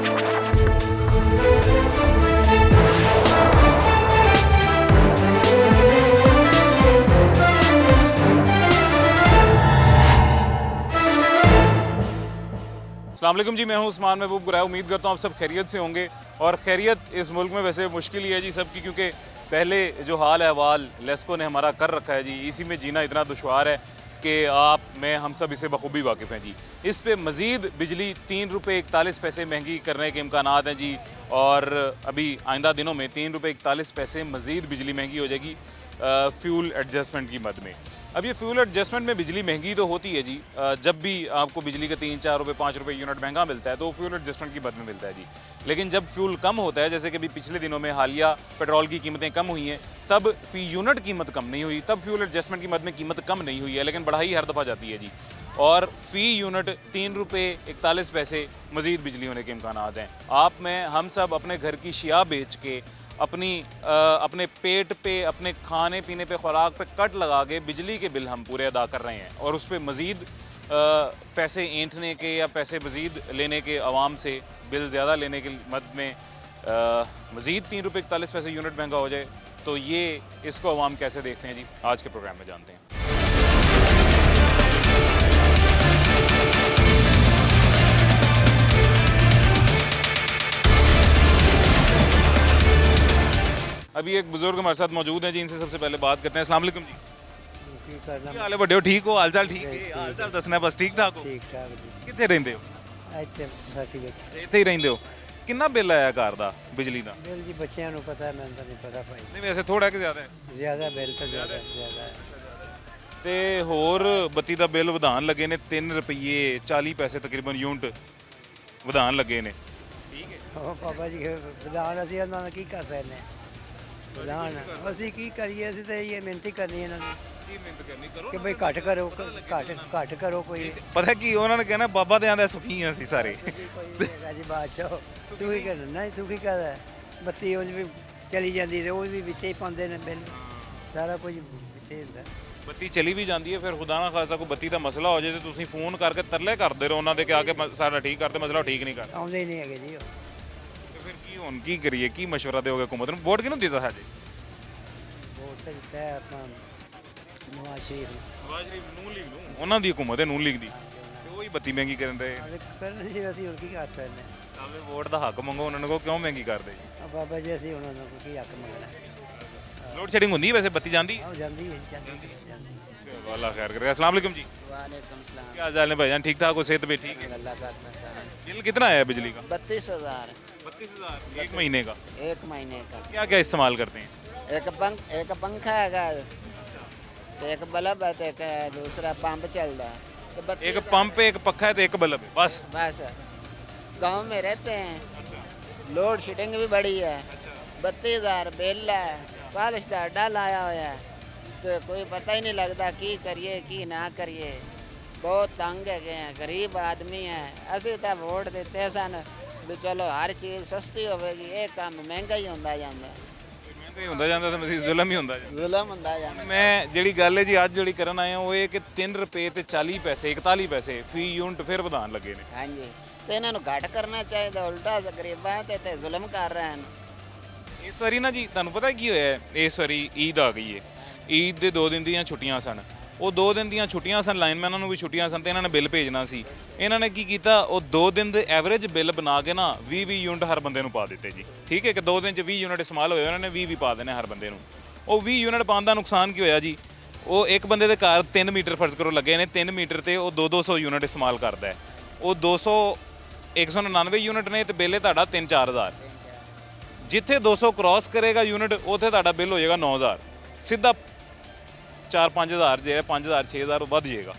अस्सलाम वालेकुम जी, मैं हूं उस्मान महबूब गुराया। उम्मीद करता हूं आप सब खैरियत से होंगे। और खैरियत इस मुल्क में वैसे मुश्किल ही है जी सबकी, क्योंकि पहले जो हाल अहवाल लेस्को ने हमारा कर रखा है जी, इसी में जीना इतना दुश्वार है कि आप मैं हम सब इसे बखूबी वाकिफ़ हैं जी। इस पे मज़ीद बिजली 3 रुपये 41 पैसे महंगी करने के इम्कानात हैं जी। और अभी आइंदा दिनों में 3 रुपये 41 पैसे मज़ीद बिजली महंगी हो जाएगी फ्यूल एडजस्टमेंट की मद में। अब ये फ्यूल एडजस्टमेंट में बिजली महंगी तो होती है जी, जब भी आपको बिजली का 3-4 रुपये 5 रुपये यूनिट महंगा मिलता है तो फ्यूल एडजस्टमेंट की मद में मिलता है जी। लेकिन जब फ्यूल कम होता है, जैसे कि अभी पिछले दिनों में हालिया पेट्रोल की कीमतें कम हुई हैं, तब फ़ी यूनिट कीमत कम नहीं हुई, तब फ्यूल एडजस्टमेंट की मद में कीमत कम नहीं हुई है, लेकिन बढ़ाई हर दफ़ा जाती है जी। और फ़ी यूनिट 3 रुपये 41 पैसे मज़ीद बिजली होने के इम्कानात हैं। आप में हम सब अपने घर की शिया बेच के अपने पेट पे, अपने खाने पीने पे, खुराक पे कट लगा के बिजली के बिल हम पूरे अदा कर रहे हैं, और उस पर मज़ीद पैसे ऐंठने के या पैसे मज़ीद लेने के अवाम से, बिल ज़्यादा लेने के मद में मज़ीद 3 रुपये 41 पैसे यूनिट महंगा हो जाए, तो ये इसको अवाम कैसे देखते हैं जी, आज के प्रोग्राम में जानते हैं। अभी एक बुजुर्ग हमारे साथ मौजूद हैं जी, इनसे सबसे पहले बात करते हैं। अस्सलाम वालेकुम जी। ਕੀ ਹਾਲ ਹੈ ਵੱਡੇ ਹੋ? ਠੀਕ ਹੋ? ਹਾਲ ਚਾਲ ਠੀਕ ਹੈ? ਹਾਲ ਚਾਲ ਦੱਸਣਾ ਬਸ। ਠੀਕ ਠਾਕ ਹੋ? ਠੀਕ ਠਾਕ ਜੀ। ਕਿੱਥੇ ਰਹਿੰਦੇ ਹੋ? ਇੱਥੇ ਸੋਸਾਇਟੀ ਵਿੱਚ। ਇੱਥੇ ਹੀ ਰਹਿੰਦੇ ਹੋ? ਕਿੰਨਾ ਬਿੱਲ ਆਇਆ ਘਰ ਦਾ ਬਿਜਲੀ ਦਾ? ਬਿੱਲ ਜੀ ਬੱਚਿਆਂ ਨੂੰ ਪਤਾ, ਮੈਨੂੰ ਤਾਂ ਨਹੀਂ ਪਤਾ ਭਾਈ। ਨਹੀਂ ਵੈਸੇ ਥੋੜਾ ਕਿ ਜ਼ਿਆਦਾ ਹੈ? ਜ਼ਿਆਦਾ ਬਿੱਲ ਤਾਂ ਜ਼ਿਆਦਾ ਹੈ। ਤੇ ਹੋਰ ਬੱਤੀ ਦਾ ਬਿੱਲ ਵਧਾਉਣ ਲੱਗੇ ਨੇ 3 ਰੁਪਏ 40 ਪੈਸੇ ਤਕਰੀਬਨ ਯੂਨਿਟ ਵਧਾਉਣ ਲੱਗੇ ਨੇ। ਠੀਕ ਹੈ। ਉਹ ਬਾਬਾ ਜੀ ਵਿਧਾਨ ਅਸੀਂ ਉਹਨਾਂ ਨਾਲ ਕੀ ਕਰ ਸਕਦੇ ਹਾਂ? ਵਿਧਾਨ ਅਸੀਂ ਕੀ ਕਰੀਏ? ਅਸੀਂ ਤਾਂ ਇਹ ਮਿਹਨਤੀ ਕਰਨੀ ਇਹਨਾਂ ਦੀ ਕੀ ਮਿਹਨਤ ਕਰਨੀ ਕਰੋ ਕਿ ਬਈ ਘੱਟ ਕਰੋ, ਘੱਟ ਕਰੋ ਕੋਈ। ਪਤਾ ਕੀ ਉਹਨਾਂ ਨੇ ਕਹਿਣਾ ਬਾਬਾ ਦੇ ਆਂਦਾ ਸੁਖੀ ਹਾਂ ਅਸੀਂ ਸਾਰੇ। ਰਾਜੀ ਬਾਦਸ਼ਾਹ ਸੁਖੀ ਕਰਨਾ ਨਹੀਂ, ਸੁਖੀ ਕਰਦਾ ਬੱਤੀ ਉਹ ਵੀ ਚਲੀ ਜਾਂਦੀ ਤੇ ਉਹ ਵੀ ਵਿੱਚੇ ਹੀ ਪਾਉਂਦੇ ਨੇ ਬਿੱਲ, ਸਾਰਾ ਕੁਝ ਵਿੱਚੇ ਹੁੰਦਾ। ਬੱਤੀ ਚਲੀ ਵੀ ਜਾਂਦੀ ਹੈ, ਫਿਰ ਖੁਦਾ ਨਾ ਖਾਸਾ ਕੋਈ ਬੱਤੀ ਦਾ ਮਸਲਾ ਹੋ ਜਾਏ ਤੇ ਤੁਸੀਂ ਫੋਨ ਕਰਕੇ ਤਰਲੇ ਕਰਦੇ ਰਹੋ ਉਹਨਾਂ ਦੇ ਕਿ ਆ ਕੇ ਸਾਡਾ ਠੀਕ ਕਰਦੇ, ਮਸਲਾ ਠੀਕ ਨਹੀਂ ਕਰਦਾ। ਆਉਂਦੇ ਹੀ ਨਹੀਂ ਹੈਗੇ ਜੀ ਉਹ। ਤੇ ਫਿਰ ਕੀ ਹੁਣ ਕੀ ਕਰੀਏ? ਕੀ ਮਸ਼ਵਰਾ ਦਿਓਗੇ ਹਕੂਮਤ ਨੂੰ? ਵੋਟ ਕਿਹਨੂੰ ਦਿੱਤਾ ਸਾਡੇ? ਵੋਟ ਤਾਂ ਦਿੱਤਾ ਹੈ ਆਪਣਾ ਨਵਾਜ਼ ਸ਼ਰੀਫ ਨੂੰ। ਨਵਾਜ਼ ਸ਼ਰੀਫ ਨੂਨ ਲੀਗ ਨੂੰ, ਉਹਨਾਂ ਦੀ ਹਕੂਮਤ ਹੈ ਨੂਨ ਲੀਗ ਦੀ, ਤੇ ਉਹੀ ਬੱਤੀ ਮਹਿੰਗੀ ਕਰਨ ਦੇ। ਕਰਨ ਜੀ ਅਸੀਂ ਹੁਣ ਕੀ ਕਰ ਸਕਦੇ ਹਾਂ? ਆਵੇ ਵੋਟ ਦਾ ਹੱਕ ਮੰਗੋ ਉਹਨਾਂ ਨੂੰ, ਕਹੋ ਕਿਉਂ ਮਹਿੰਗੀ ਕਰਦੇ ਜੀ? ਬਾਬਾ ਜੀ ਅਸੀਂ ਉਹਨਾਂ ਨੂੰ ਕੀ ਹੱਕ ਮੰਗਣਾ? ਲੋਡ ਸ਼ੈਡਿੰਗ ਹੁੰਦੀ ਵੈਸੇ ਬੱਤੀ ਜਾਂਦੀ? ਆਹ ਜਾਂਦੀ ਹੈ, ਜਾਂਦੀ। अल्लाह खैर करेगा। अस्सलाम वालेकुम जी। वालेकुम सलाम। क्या हाल चाल है भाईजान? ठीक ठाक हो? सेहत भी ठीक है? अल्लाह का एहसान। बिल कितना आया बिजली का? 32,000 32,000 एक महीने का। एक महीने का। क्या क्या इस्तेमाल करते हैं? एक पंखा है, तो एक बल्ब है, तो एक दूसरा पंप चल रहा है, तो 32,000 एक पंप है, एक पक्का है, तो एक बल्ब है, बस। बस गांव में रहते हैं, लोड शेडिंग भी बड़ी है, 32,000 बिल है, पालिश का अड्डा लाया हुआ है, तो कोई पता ही नहीं लगता की करिए की ना करिए। बहुत तंग है, गरीब आदमी है। असं तो वोट देते सन भी चलो हर चीज़ सस्ती होगी, ये काम महंगा ही होता जाता, ਮਹਿੰਗਾ ਹੀ ਹੁੰਦਾ ਜਾਂਦਾ ਤੇ ਮਜ਼ੀਦ ਜ਼ੁਲਮ ਹੀ ਹੁੰਦਾ ਜਾਂਦਾ। जुलम होता जाता। ਮੈਂ ਜਿਹੜੀ ਗੱਲ ਹੈ ਜੀ ਅੱਜ ਜਿਹੜੀ ਕਰਨ ਆਇਆ ਉਹ ਇਹ ਕਿ 3 ਰੁਪਏ ਤੇ 40 ਪੈਸੇ 41 ਪੈਸੇ ਫੀ ਯੂਨਿਟ ਫਿਰ ਵਧਾਉਣ ਲੱਗੇ ਨੇ। हाँ जी, तो इन्होंने घट करना चाहिए, उल्टा गरीबा ते जुलम कर रहे हैं। ਇਸ ਵਾਰੀ ਨਾ ਜੀ ਤੁਹਾਨੂੰ ਪਤਾ ਕੀ ਹੋਇਆ ਹੈ? ਇਸ ਵਾਰੀ ਈਦ ਆ ਗਈ ਹੈ। ਈਦ ਦੇ 2 ਦਿਨ ਦੀਆਂ ਛੁੱਟੀਆਂ ਸਨ। ਉਹ 2 ਦਿਨ ਦੀਆਂ ਛੁੱਟੀਆਂ ਸਨ, ਲਾਈਨਮੈਨਾਂ ਨੂੰ ਵੀ ਛੁੱਟੀਆਂ ਸਨ, ਤੇ ਇਹਨਾਂ ਨੇ ਬਿੱਲ ਭੇਜਣਾ ਸੀ। ਇਹਨਾਂ ਨੇ ਕੀ ਕੀਤਾ, ਉਹ 2 ਦਿਨ ਦੇ ਐਵਰੇਜ ਬਿੱਲ ਬਣਾ ਕੇ ਨਾ 20 ਯੂਨਿਟ ਹਰ ਬੰਦੇ ਨੂੰ ਪਾ ਦਿੱਤੇ ਜੀ। ਠੀਕ ਹੈ ਕਿ 2 ਦਿਨ 'ਚ 20 ਯੂਨਿਟ ਇਸਤੇਮਾਲ ਹੋਏ, ਉਹਨਾਂ ਨੇ 20 ਪਾ ਦੇਣੇ ਹਰ ਬੰਦੇ ਨੂੰ। ਉਹ 20 ਯੂਨਿਟ ਪਾਉਣ ਦਾ ਨੁਕਸਾਨ ਕੀ ਹੋਇਆ ਜੀ? ਉਹ ਇੱਕ ਬੰਦੇ ਦੇ ਘਰ 3 ਮੀਟਰ ਫਰਜ਼ ਕਰੋ ਲੱਗੇ ਨੇ, 3 ਮੀਟਰ ਤੇ ਉਹ 200 ਯੂਨਿਟ ਇਸਤੇਮਾਲ ਕਰਦਾ ਹੈ। ਉਹ 199 ਯੂਨਿਟ ਨੇ ਤੇ ਬਿੱਲ ਤੁਹਾਡਾ 3-4 ਹਜ਼ਾਰ। ਜਿੱਥੇ 200 ਕ੍ਰਾਸ ਕਰੇਗਾ ਯੂਨਿਟ, ਉੱਥੇ ਤੁਹਾਡਾ ਬਿੱਲ ਹੋ ਜਾਏਗਾ 9,000, ਸਿੱਧਾ 4-5 ਹਜ਼ਾਰ, ਜਿਹੜਾ 5 ਹਜ਼ਾਰ 6 ਹਜ਼ਾਰ ਵੱਧ ਜਾਏਗਾ।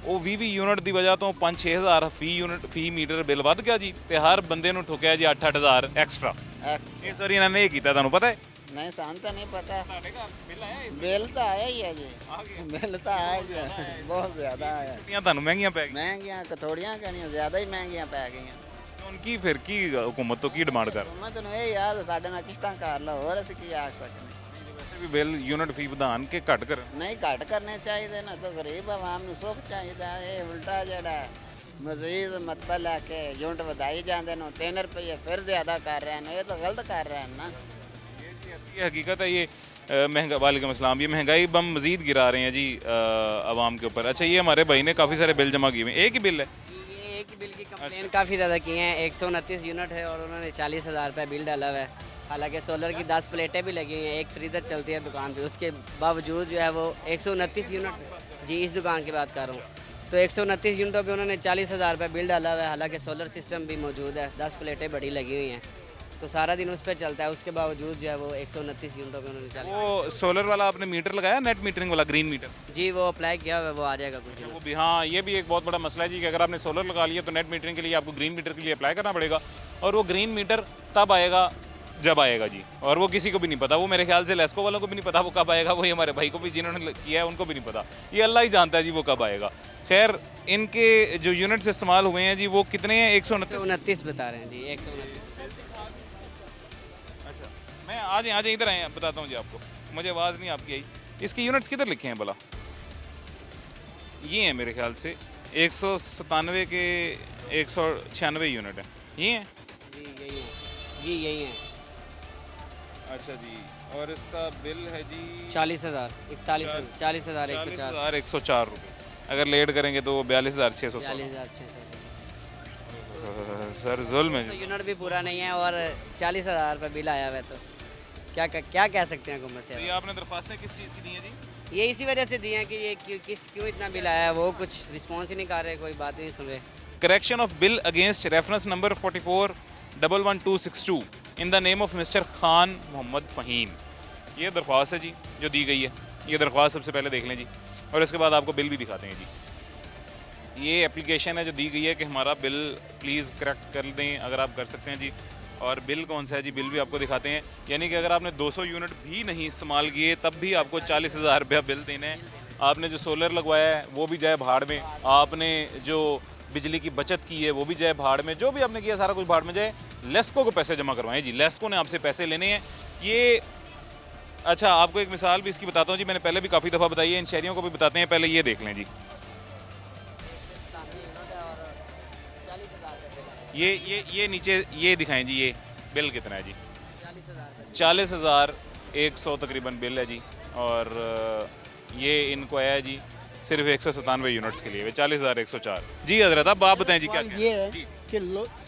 ਉਹ 20 ਯੂਨਿਟ ਦੀ ਵਜ੍ਹਾ ਤੋਂ 5-6 ਹਜ਼ਾਰ ਫੀ ਮੀਟਰ ਬਿੱਲ ਵੱਧ ਗਿਆ ਜੀ, ਤੇ ਹਰ ਬੰਦੇ ਨੂੰ ਠੁਕਿਆ ਜੀ 8-8 ਹਜ਼ਾਰ ਐਕਸਟਰਾ। ਇਸ ਵਾਰੀ ਇਹਨਾਂ ਨੇ ਇਹ ਕੀਤਾ, ਤੁਹਾਨੂੰ ਪਤਾ ਹੈ? नहीं सान तो नहीं पता। ਤੁਹਾਡੇ ਘਰ ਬਿੱਲ ਆਇਆ ਇਸ बिल तो आया ही है जी, बिल तो आया ही है, बहुत ज़्यादा आया। ਛੁੱਟੀਆਂ ਤੁਹਾਨੂੰ ਮਹਿੰਗੀਆਂ ਪੈ ਗਈਆਂ। महंगियाँ थोड़ियाँ कहनियाँ ज़्यादा ही महंगियाँ पै गई। ਹੁਣ ਕੀ ਫਿਰ ਕੀ ਹਕੂਮਤ ਤੋਂ ਕੀ ਡਿਮਾਂਡ ਕਰ? हुकूमत ने यही याद साढ़े नाल किश्तां कर लो, और असीं की आख सकने। ਵੈਸੇ ਵੀ ਬਿੱਲ ਯੂਨਿਟ ਫੀ ਵਧਾਉਣ ਕੇ ਘੱਟ ਕਰਨ। नहीं घट करने चाहिए ना, तो गरीब आवाम नूं सुख चाहिए। ये उल्टा जड़ा ਮਜ਼ੀਦ ਮਤਲਬ ਲੈ ਕੇ ਯੂਨਿਟ ਵਧਾਈ ਜਾਂਦੇ ਨੇ 3 ਰੁਪਏ ਫਿਰ ਜ਼ਿਆਦਾ ਕਰ ਰਹੇ ਨੇ ਇਹ ਤਾਂ ਗਲਤ ਕਰ ਰਹੇ ਨੇ ना ये हकीकत है। ये महंगा वालेकुम अस्सलाम, ये महंगाई बम मज़ीद गिरा रहे हैं जी आवाम के ऊपर। अच्छा, ये हमारे भाई ने काफ़ी सारे बिल जमा किए हुए हैं, एक ही बिल है? ये एक ही बिल की कंप्लेन काफ़ी ज़्यादा की हैं। 129 यूनिट है और उन्होंने 40,000 रुपये बिल डाला हुआ है। हालांकि सोलर की 10 प्लेटें भी लगी हुई हैं, एक फ्रीज़र चलती है दुकान पे, उसके बावजूद जो है वो 129 यूनिट, जी इस दुकान की बात कर रहा हूँ, तो 129 यूनिटों पे उन्होंने 40,000 रुपये बिल डाला हुआ है। हालांकि सोलर सिस्टम भी मौजूद है, 10 प्लेटें बड़ी लगी हुई हैं, तो सारा दिन उस पर चलता है। उसके बावजूद जो है वो 129 यूनिटों पे उन्होंने 40। वो सोलर वाला आपने मीटर लगाया, नेट मीटरिंग वाला, ग्रीन मीटर? जी वो अप्लाई किया हुआ है, वो आ जाएगा कुछ दिन। वो भी, हाँ, ये भी एक बहुत बड़ा मसला है जी कि अगर आपने सोलर लगा लिया तो नेट मीटरिंग के लिए आपको ग्रीन मीटर के लिए अप्लाई करना पड़ेगा, और वो ग्रीन मीटर तब आएगा जब आएगा जी, और वो किसी को भी नहीं पता। वो मेरे ख्याल से लेस्को वालों को भी नहीं पता वो कब आएगा, वही हमारे भाई को भी जिन्होंने किया है उनको भी नहीं पता, ये अल्लाह ही जानता है जी वो कब आएगा। खैर, इनके जो यूनिट्स इस्तेमाल हुए हैं जी वो कितने हैं? 129 बता रहे हैं जी, 129। अच्छा, मैं आज इधर आए बताता हूँ जी आपको, मुझे आवाज़ नहीं आपकी आई। इसके यूनिट्स किधर लिखे हैं भला? ये हैं मेरे ख्याल से 197 के 196 यूनिट है, ये हैं? जी यही है, जी यही है। अच्छा जी, और इसका बिल है जी 40,000, 40,000 104, 40,104 रुपये। अगर लेट करेंगे तो 42,600। 40,600। सर जुल्म है तो जी। यूनिट भी पूरा नहीं है और 40,000 रुपये बिल आया हुआ है, तो क्या कह सकते हैं हुकूमत तो ये से। आपने दरख्वास्तें किस चीज़ की दी हैं जी? ये इसी वजह से दिए हैं कि ये क्यों इतना बिल आया है, वो कुछ रिस्पॉन्स ही नहीं कर रहे, कोई बात नहीं सुन रहे। Correction of bill against reference number 44111262 in the name of mister Khan Mohammad Faheem. ये दरख्वास्त है जी जो दी गई है, ये दरख्वास्त सबसे पहले देख लें जी, और इसके बाद आपको बिल भी दिखाते हैं जी। ये एप्लीकेशन है जो दी गई है कि हमारा बिल प्लीज़ करेक्ट कर दें, अगर आप कर सकते हैं जी। और बिल कौन सा है जी, बिल भी आपको दिखाते हैं। यानी कि अगर आपने 200 यूनिट भी नहीं इस्तेमाल किए तब भी आपको 40,000 रुपया बिल देना है। आपने जो सोलर लगवाया है वो भी जाए भाड़ में, आपने जो बिजली की बचत की है वो भी जाए भाड़ में, जो भी आपने किया सारा कुछ भाड़ में जाए। लेस्को को पैसे जमा करवाएं जी, लेस्को ने आपसे पैसे लेने हैं। ये अच्छा, आपको एक मिसाल भी इसकी बताता हूँ जी, मैंने पहले भी काफ़ी दफ़ा बताई है, इन शहरियों को भी बताते हैं। पहले ये देख लें जी, ये नीचे ये दिखाएं जी, ये बिल कितना है जी? 40,100 तकरीबन बिल है जी। और ये इनको आया है जी सिर्फ 197 यूनिट्स के लिए 40,104। जी हजरत, अब आप बताएं जी क्या ये है कि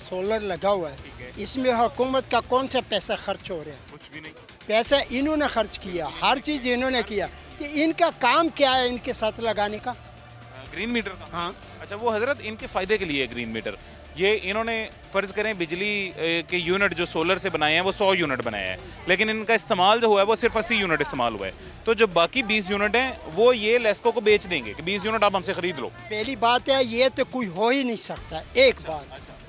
सोलर लगा हुआ है, इसमें हुकूमत का कौन सा पैसा खर्च हो रहा है? कुछ भी नहीं, पैसा इन्होंने खर्च किया, हर चीज़ इन्होंने किया, कि इनका काम क्या है इनके साथ लगाने का? ग्रीन मीटर का। हाँ, अच्छा, वो हजरत इनके फ़ायदे के लिए है ग्रीन मीटर। ये इन्होंने फ़र्ज़ करें बिजली के यूनिट जो सोलर से बनाए हैं वो 100 यूनिट बनाया है, लेकिन इनका इस्तेमाल जो हुआ है वो सिर्फ 80 यूनिट इस्तेमाल हुआ है। तो जो बाकी 20 यूनिट हैं वो ये लेस्को को बेच देंगे कि 20 यूनिट आप हमसे ख़रीद लो। पहली बात है ये तो कोई हो ही नहीं सकता। एक बात,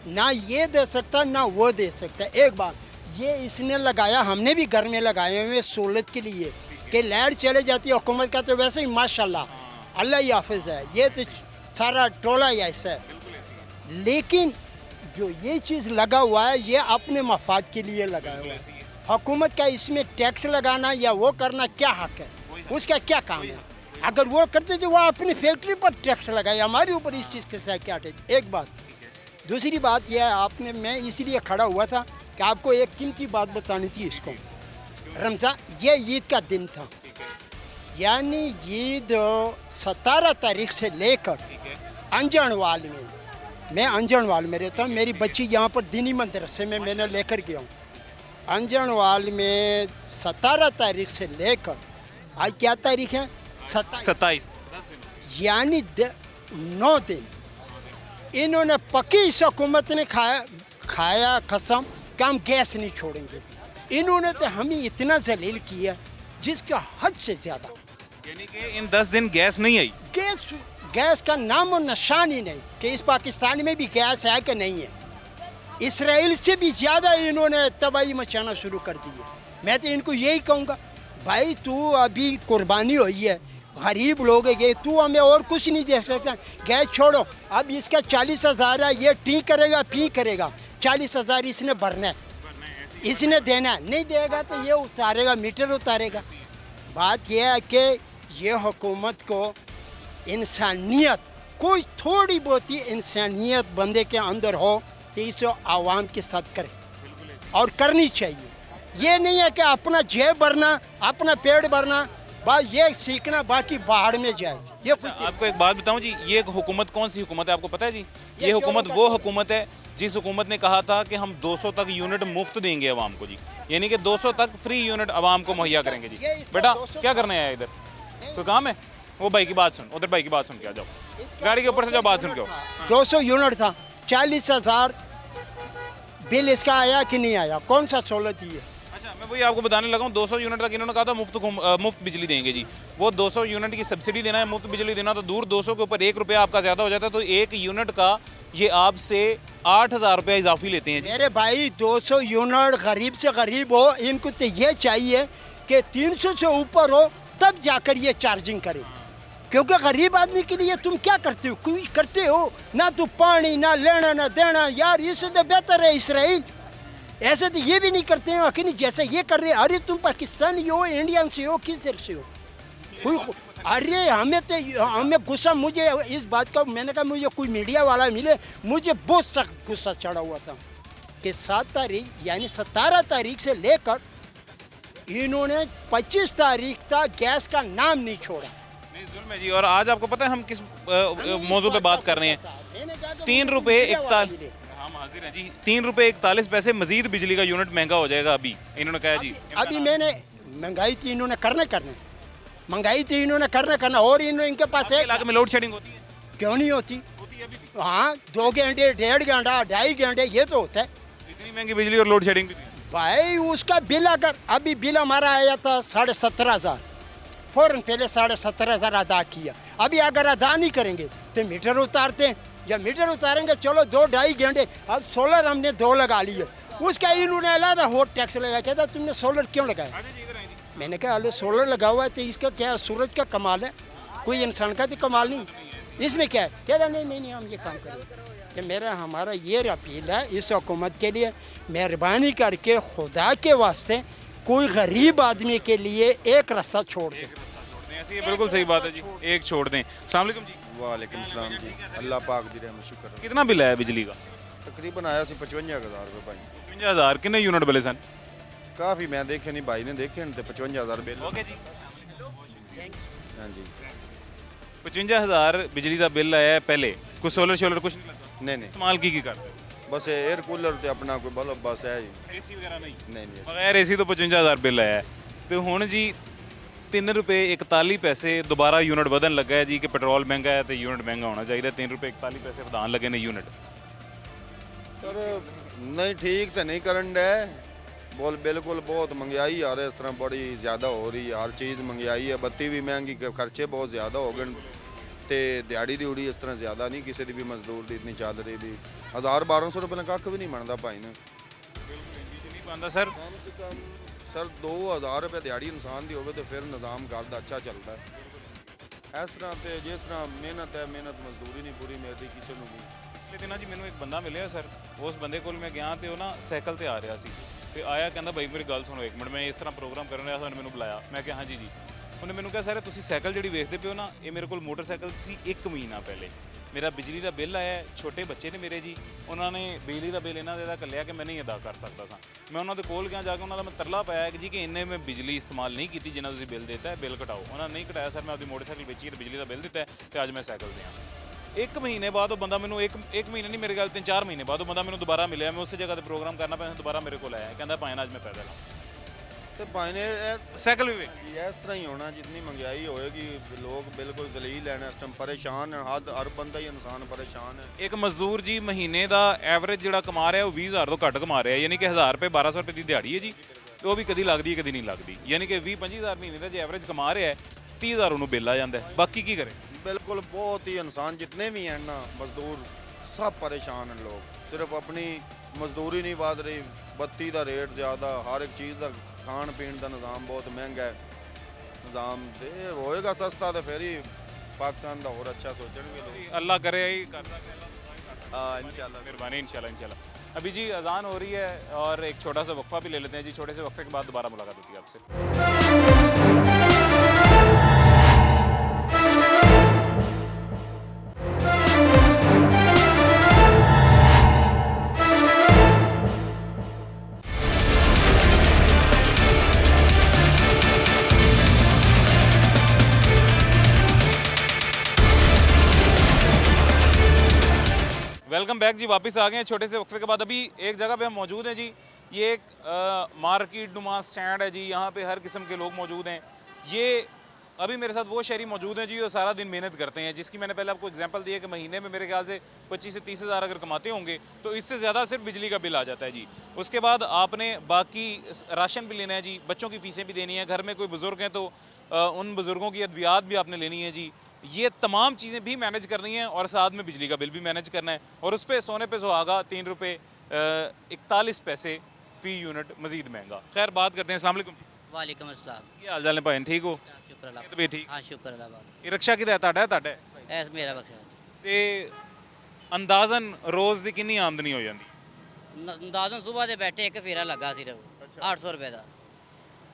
ना ये दे सकता ना वो दे सकता। एक बात, ये इसने लगाया, हमने भी घर में लगाए हुए सोलर के लिए कि लाइट चले जाती है हुकूमत का, तो वैसे ही माशाल्लाह अल्लाह ही हाफिज़ है, ये तो सारा टोला ही ऐसा है। लेकिन जो ये चीज़ लगा हुआ है ये अपने मफाद के लिए लगा हुआ है। हुकूमत का इसमें टैक्स लगाना या वो करना क्या हक है, उसका क्या काम है? अगर वो करते तो वो अपनी फैक्ट्री पर टैक्स लगाए, हमारे ऊपर इस चीज़ के साथ क्या टैक्स? एक बात। दूसरी बात यह है, आपने, मैं इसलिए खड़ा हुआ था कि आपको एक कीमती बात बतानी थी इसको। रमज़ान, ये ईद का दिन था, यानी ईद 17 तारीख से लेकर अंजनवाल में, मैं अंजनवाल में रहता हूँ, मेरी बच्ची यहाँ पर दीनी मदरसे में मैंने लेकर गया हूँ। अंजनवाल में 17 तारीख से लेकर आज क्या तारीख है? 27, यानी 9 दिन इन्होंने पक्की इस हुकूमत ने खाया कसम कि हम गैस नहीं छोड़ेंगे। इन्होंने तो हमें इतना जलील किया जिसका हद से ज़्यादा। यानी कि इन 10 दिन गैस नहीं आई। गैस का नाम और निशान ही नहीं कि इस पाकिस्तान में भी गैस है कि नहीं है। इसराइल से भी ज़्यादा इन्होंने तबाही मचाना शुरू कर दी है। मैं तो इनको यही कहूँगा, भाई तू अभी कुर्बानी हुई है, गरीब लोग है, तू हमें और कुछ नहीं दे सकता, गैस छोड़ो। अब इसका 40,000 है, ये टी करेगा पी करेगा, 40,000 इसने भरना है, इसने देना है, नहीं देगा तो ये उतारेगा, मीटर उतारेगा। बात यह है कि ये हुकूमत को इंसानियत कोई थोड़ी बहुत ही इंसानियत बंदे के अंदर हो तो इसे आवाम के साथ करे और करनी चाहिए। ये नहीं है कि अपना जेब भरना, अपना पेट भरना, बस ये सीखना, बाकी बाहर में जाए। ये आपको एक बात बताऊं जी, ये हुकूमत कौन सी हुकूमत है आपको पता है जी? ये हुकूमत वो हुकूमत है जिस हुकूमत ने कहा था कि हम 200 तक यूनिट मुफ्त देंगे अवाम को जी, यानी कि 200 तक फ्री यूनिट अवाम को मुहैया करेंगे जी। बेटा क्या करने आया इधर, कोई काम है? वो भाई की बात सुन, उधर भाई की बात सुन के आ जाओ, गाड़ी के ऊपर से जाओ, बात सुन के आओ। 200 यूनिट था, 40,000 बिल इसका आया कि नहीं आया? कौन सा सहूलत दी है? अच्छा, मैं वही आपको बताने लगा हूँ, 200 यूनिट तक इन्होंने कहा था मुफ्त बिजली देंगे जी। वो 200 यूनिट की सब्सिडी देना है, मुफ्त बिजली देना, तो दूर 200 के ऊपर 1 रुपया आपका ज़्यादा हो जाता है, तो 1 यूनिट का ये आपसे 8,000 रुपया इजाफी लेते हैं जी। मेरे भाई 200 यूनिट गरीब से गरीब हो, इनको तो ये चाहिए कि 300 से ऊपर हो तब जाकर ये चार्जिंग करे, क्योंकि गरीब आदमी के लिए तुम क्या करते हो? कुछ करते हो ना, तो पानी ना लेना ना देना। यार इससे तो बेहतर है इसराइल, ऐसे तो ये भी नहीं करते हो कि नहीं जैसे ये कर रहे। अरे तुम पाकिस्तानी हो, इंडियन से हो, किस देश से हो? कोई अरे हमें गुस्सा, मुझे इस बात का, मैंने कहा मुझे कोई मीडिया वाला मिले, मुझे बहुत सख्त गुस्सा चढ़ा हुआ था कि 7 तारीख यानी 17 तारीख से लेकर इन्होंने 25 तारीख तक गैस का नाम नहीं छोड़ा। नहीं जुल्म है जी। और आज आपको पता है हम किस मौजू पे बात कर रहे हैं? 3 रुपये 41, हम हाजिर हैं जी, 3 रुपये 41 पैसे मजीद बिजली का यूनिट महंगा हो जाएगा अभी, इन्होंने कहा जी। अभी मैंने महंगाई थी, इन्होंने करना महंगाई थी, इन्होंने करना और इनके पास है। इलाके में लोड शेडिंग होती है? क्यों नहीं होती? होती है अभी भी। हाँ, 2 घंटे, 1.5 घंटा, 2.5 घंटे, ये तो होता है। इतनी महंगी बिजली और लोड शेडिंग भी थी। भाई उसका बिल, अगर अभी बिल हमारा आया था 17,500, फ़ौरन पहले 17,500 अदा किया। अभी अगर अदा नहीं करेंगे तो मीटर उतारते हैं, जब मीटर उतारेंगे चलो 2-2.5 घंटे। अब सोलर हमने 2 लगा लिए, उसका इन्होंने अलग होट टैक्स लगाया। कहता तुमने सोलर क्यों लगाया? मैंने कहा अरे सोलर लगा हुआ है तो इसका क्या, सूरज का कमाल है, कोई इंसान का तो कमाल नहीं, इसमें क्या है? कहता नहीं हम ये काम करेंगे। कि हमारा ये अपील है इस हुकूमत के लिए, मेहरबानी करके खुदा के वास्ते कोई गरीब आदमी के लिए एक रास्ता छोड़ दें। ऐसी है, बिल्कुल सही बात है जी, एक छोड़ दें। अस्सलाम वालेकुम जी। वालेकुम सलाम जी, अल्लाह पाक दी रहमत शुक्र। कितना बिल आया बिजली का? तकरीबन आया सी 55,000 रुपये भाई। 55,000 कितने यूनिट बिले सन? काफ़ी मैं देखे नहीं, भाई ने देखे नहीं, 55,000 बिल। ओके जी, हाँ जी। 55,000 बिजली का बिल आया है पहले। कुछ सोलर शोलर कुछ नहीं लगता? नहीं इस्तेमाल की करते? बस एयर कूलर ते अपना कोई बल्ब बस है जी। एसी वगैरह नहीं? नहीं बगैर एसी तो 55,000 बिल आया है। तो हुण जी 3 रुपये 41 पैसे दोबारा यूनिट ਵਧਣ ਲੱਗਾ ਹੈ जी कि पेट्रोल महंगा है तो यूनिट महंगा होना चाहिए। 3 रुपये 41 पैसे ਵਧਾਉਣ लगे ने यूनिट। सर नहीं ठीक तो नहीं करन डे बोल, बिल्कुल बहुत महंगाई आ रही है, इस तरह बड़ी ज़्यादा हो रही है, हर चीज़ महंगाई है, बत्ती भी महंगी, खर्चे बहुत ज़्यादा हो गए, तो दिहाड़ी दिहड़ी इस तरह ज़्यादा नहीं, किसी की भी मजदूर की इतनी चल रही थी। 1,000-1,200 रुपये कख भी नहीं बनता भाई ने, नहीं पाता सर। कम से कम सर 2,000 रुपये दिहाड़ी इंसान की हो तो फिर निज़ाम घर का अच्छा चलता है। इस तरह तो जिस तरह मेहनत है, मेहनत मजदूरी नहीं पूरी मिल रही किसी को भी। पिछले दिनों जी मैंने एक बंदा मिले सर, उस बंदे को मैं गया तो ना साइकिल ते आ रहा सी, तो आया कहता भाई मेरी गल सुनो 1 मिनट, मैं इस तरह प्रोग्राम कर रहा था, मैंने बुलाया, मैं कहा हाँ जी जी। उन्हें मैंने कहा सर तुसी साइकिल जी वेखते पे हो ना, ये मेरे को मोटरसाइकिल सी 1 महीना पहले मेरा बिजली का बिल आया, छोटे बच्चे ने मेरे जी, उन्होंने बिजली का बिल इन्हों का कलिया कि मैं नहीं अदा कर सकता था। मैं उन्होंने कोल गया जाके उन्होंने मैं तरला पाया कि जी कि इन्हें मैं बिजली इस्तेमाल नहीं की जिन्हें तुम बिल देता है, बिल घटाओ। उन्होंने नहीं घटाया सर, मैं अपनी मोटरसाइकिल बेची तो बिजली का बिल दिता है तो अज मैं साइकिल दिया। 1 महीने बाद वो बंदा मैंने एक महीने नहीं मेरे ख्याल 3-4 महीने बाद वो बंदा मैंने दोबारा मिले, मैं उस जगह पर प्रोग्राम करना पाया, दोबारा मेरे को आया, कहता भाई अज मैं पैदल हाँ तो भाई ने साइकिल भी इस तरह ही होना, जितनी महंगाई होएगी लोग बिल्कुल जलील है, इस टाइम परेशान है, हर बंदा ही इंसान परेशान है। एक मजदूर जी महीने का एवरेज जो कमा रहा है वो 20,000 तो घट कमा रहा है, यानी कि 1,000 रुपये 1,200 रुपये की दिहाड़ी है जी, तो वो भी कभी लगती है कभी नहीं लगती, यानी कि 20-25,000 महीने का जो एवरेज कमा रहा है 30,000 उन्होंने बिल आ जाता है, बाकी की करे। बिल्कुल बहुत ही इंसान जितने भी हैं ना मजदूर सब परेशान हैं, लोग सिर्फ अपनी मजदूरी नहीं वध रही, बत्ती का रेट ज़्यादा, हर एक चीज़ का खान पीन का निज़ाम बहुत महंगा है, निज़ाम तो होएगा सस्ता तो फिर ही पाकिस्तान का और अच्छा सोचेंगे लोग। अल्लाह करे ही कर सकते हैं इंशाल्लाह, मेहरबानी इंशाल्लाह। अभी जी अजान हो रही है और एक छोटा सा वक्फा भी ले लेते हैं जी, छोटे से वक्फे के बाद दोबारा मुलाकात होती है आपसे। वेलकम बैक जी, वापस आ गए हैं छोटे से वक्फे के बाद। अभी एक जगह पे हम मौजूद हैं जी, ये एक मार्केट नुमा स्टैंड है जी, यहाँ पे हर किस्म के लोग मौजूद हैं। ये अभी मेरे साथ वो शहरी मौजूद हैं जी जो सारा दिन मेहनत करते हैं, जिसकी मैंने पहले आपको एग्जांपल दी है कि महीने में मेरे ख्याल से 25 से 30 हज़ार अगर कमाते होंगे तो इससे ज़्यादा सिर्फ बिजली का बिल आ जाता है जी। उसके बाद आपने बाकी राशन भी लेना है जी, बच्चों की फ़ीसें भी देनी है, घर में कोई बुज़ुर्ग हैं तो उन बुज़ुर्गों की अद्वियात भी आपने लेनी है जी। ये तमाम चीज़ें भी मैनेज करनी है और साथ में बिजली का बिल भी मैनेज करना है, और उस पर सोने पे सुहागा 3 रुपये 41 पैसे फ़ी यूनिट मज़ीद महंगा। खैर बात करते हैं। अस्सलाम वालेकुम। वालेकुम अस्सलाम। क्या हाल चाल है भाई, ठीक हो? शुक्र अल्लाह। तो भी ठीक। हाँ शुक्र अल्लाह बात। ये रिक्शा किधर है? ਤੁਹਾਡਾ ਹੈ? ਤੁਹਾਡਾ ਹੈ? ऐस मेरा बख्शा ਤੇ ਅੰਦਾਜ਼ਨ ਰੋਜ਼ ਦੀ ਕਿੰਨੀ ਆਮਦਨੀ ਹੋ ਜਾਂਦੀ? अंदाजन सुबह ਦੇ बैठे एक फेरा लगा सिर्फ 800 रुपए ਦਾ।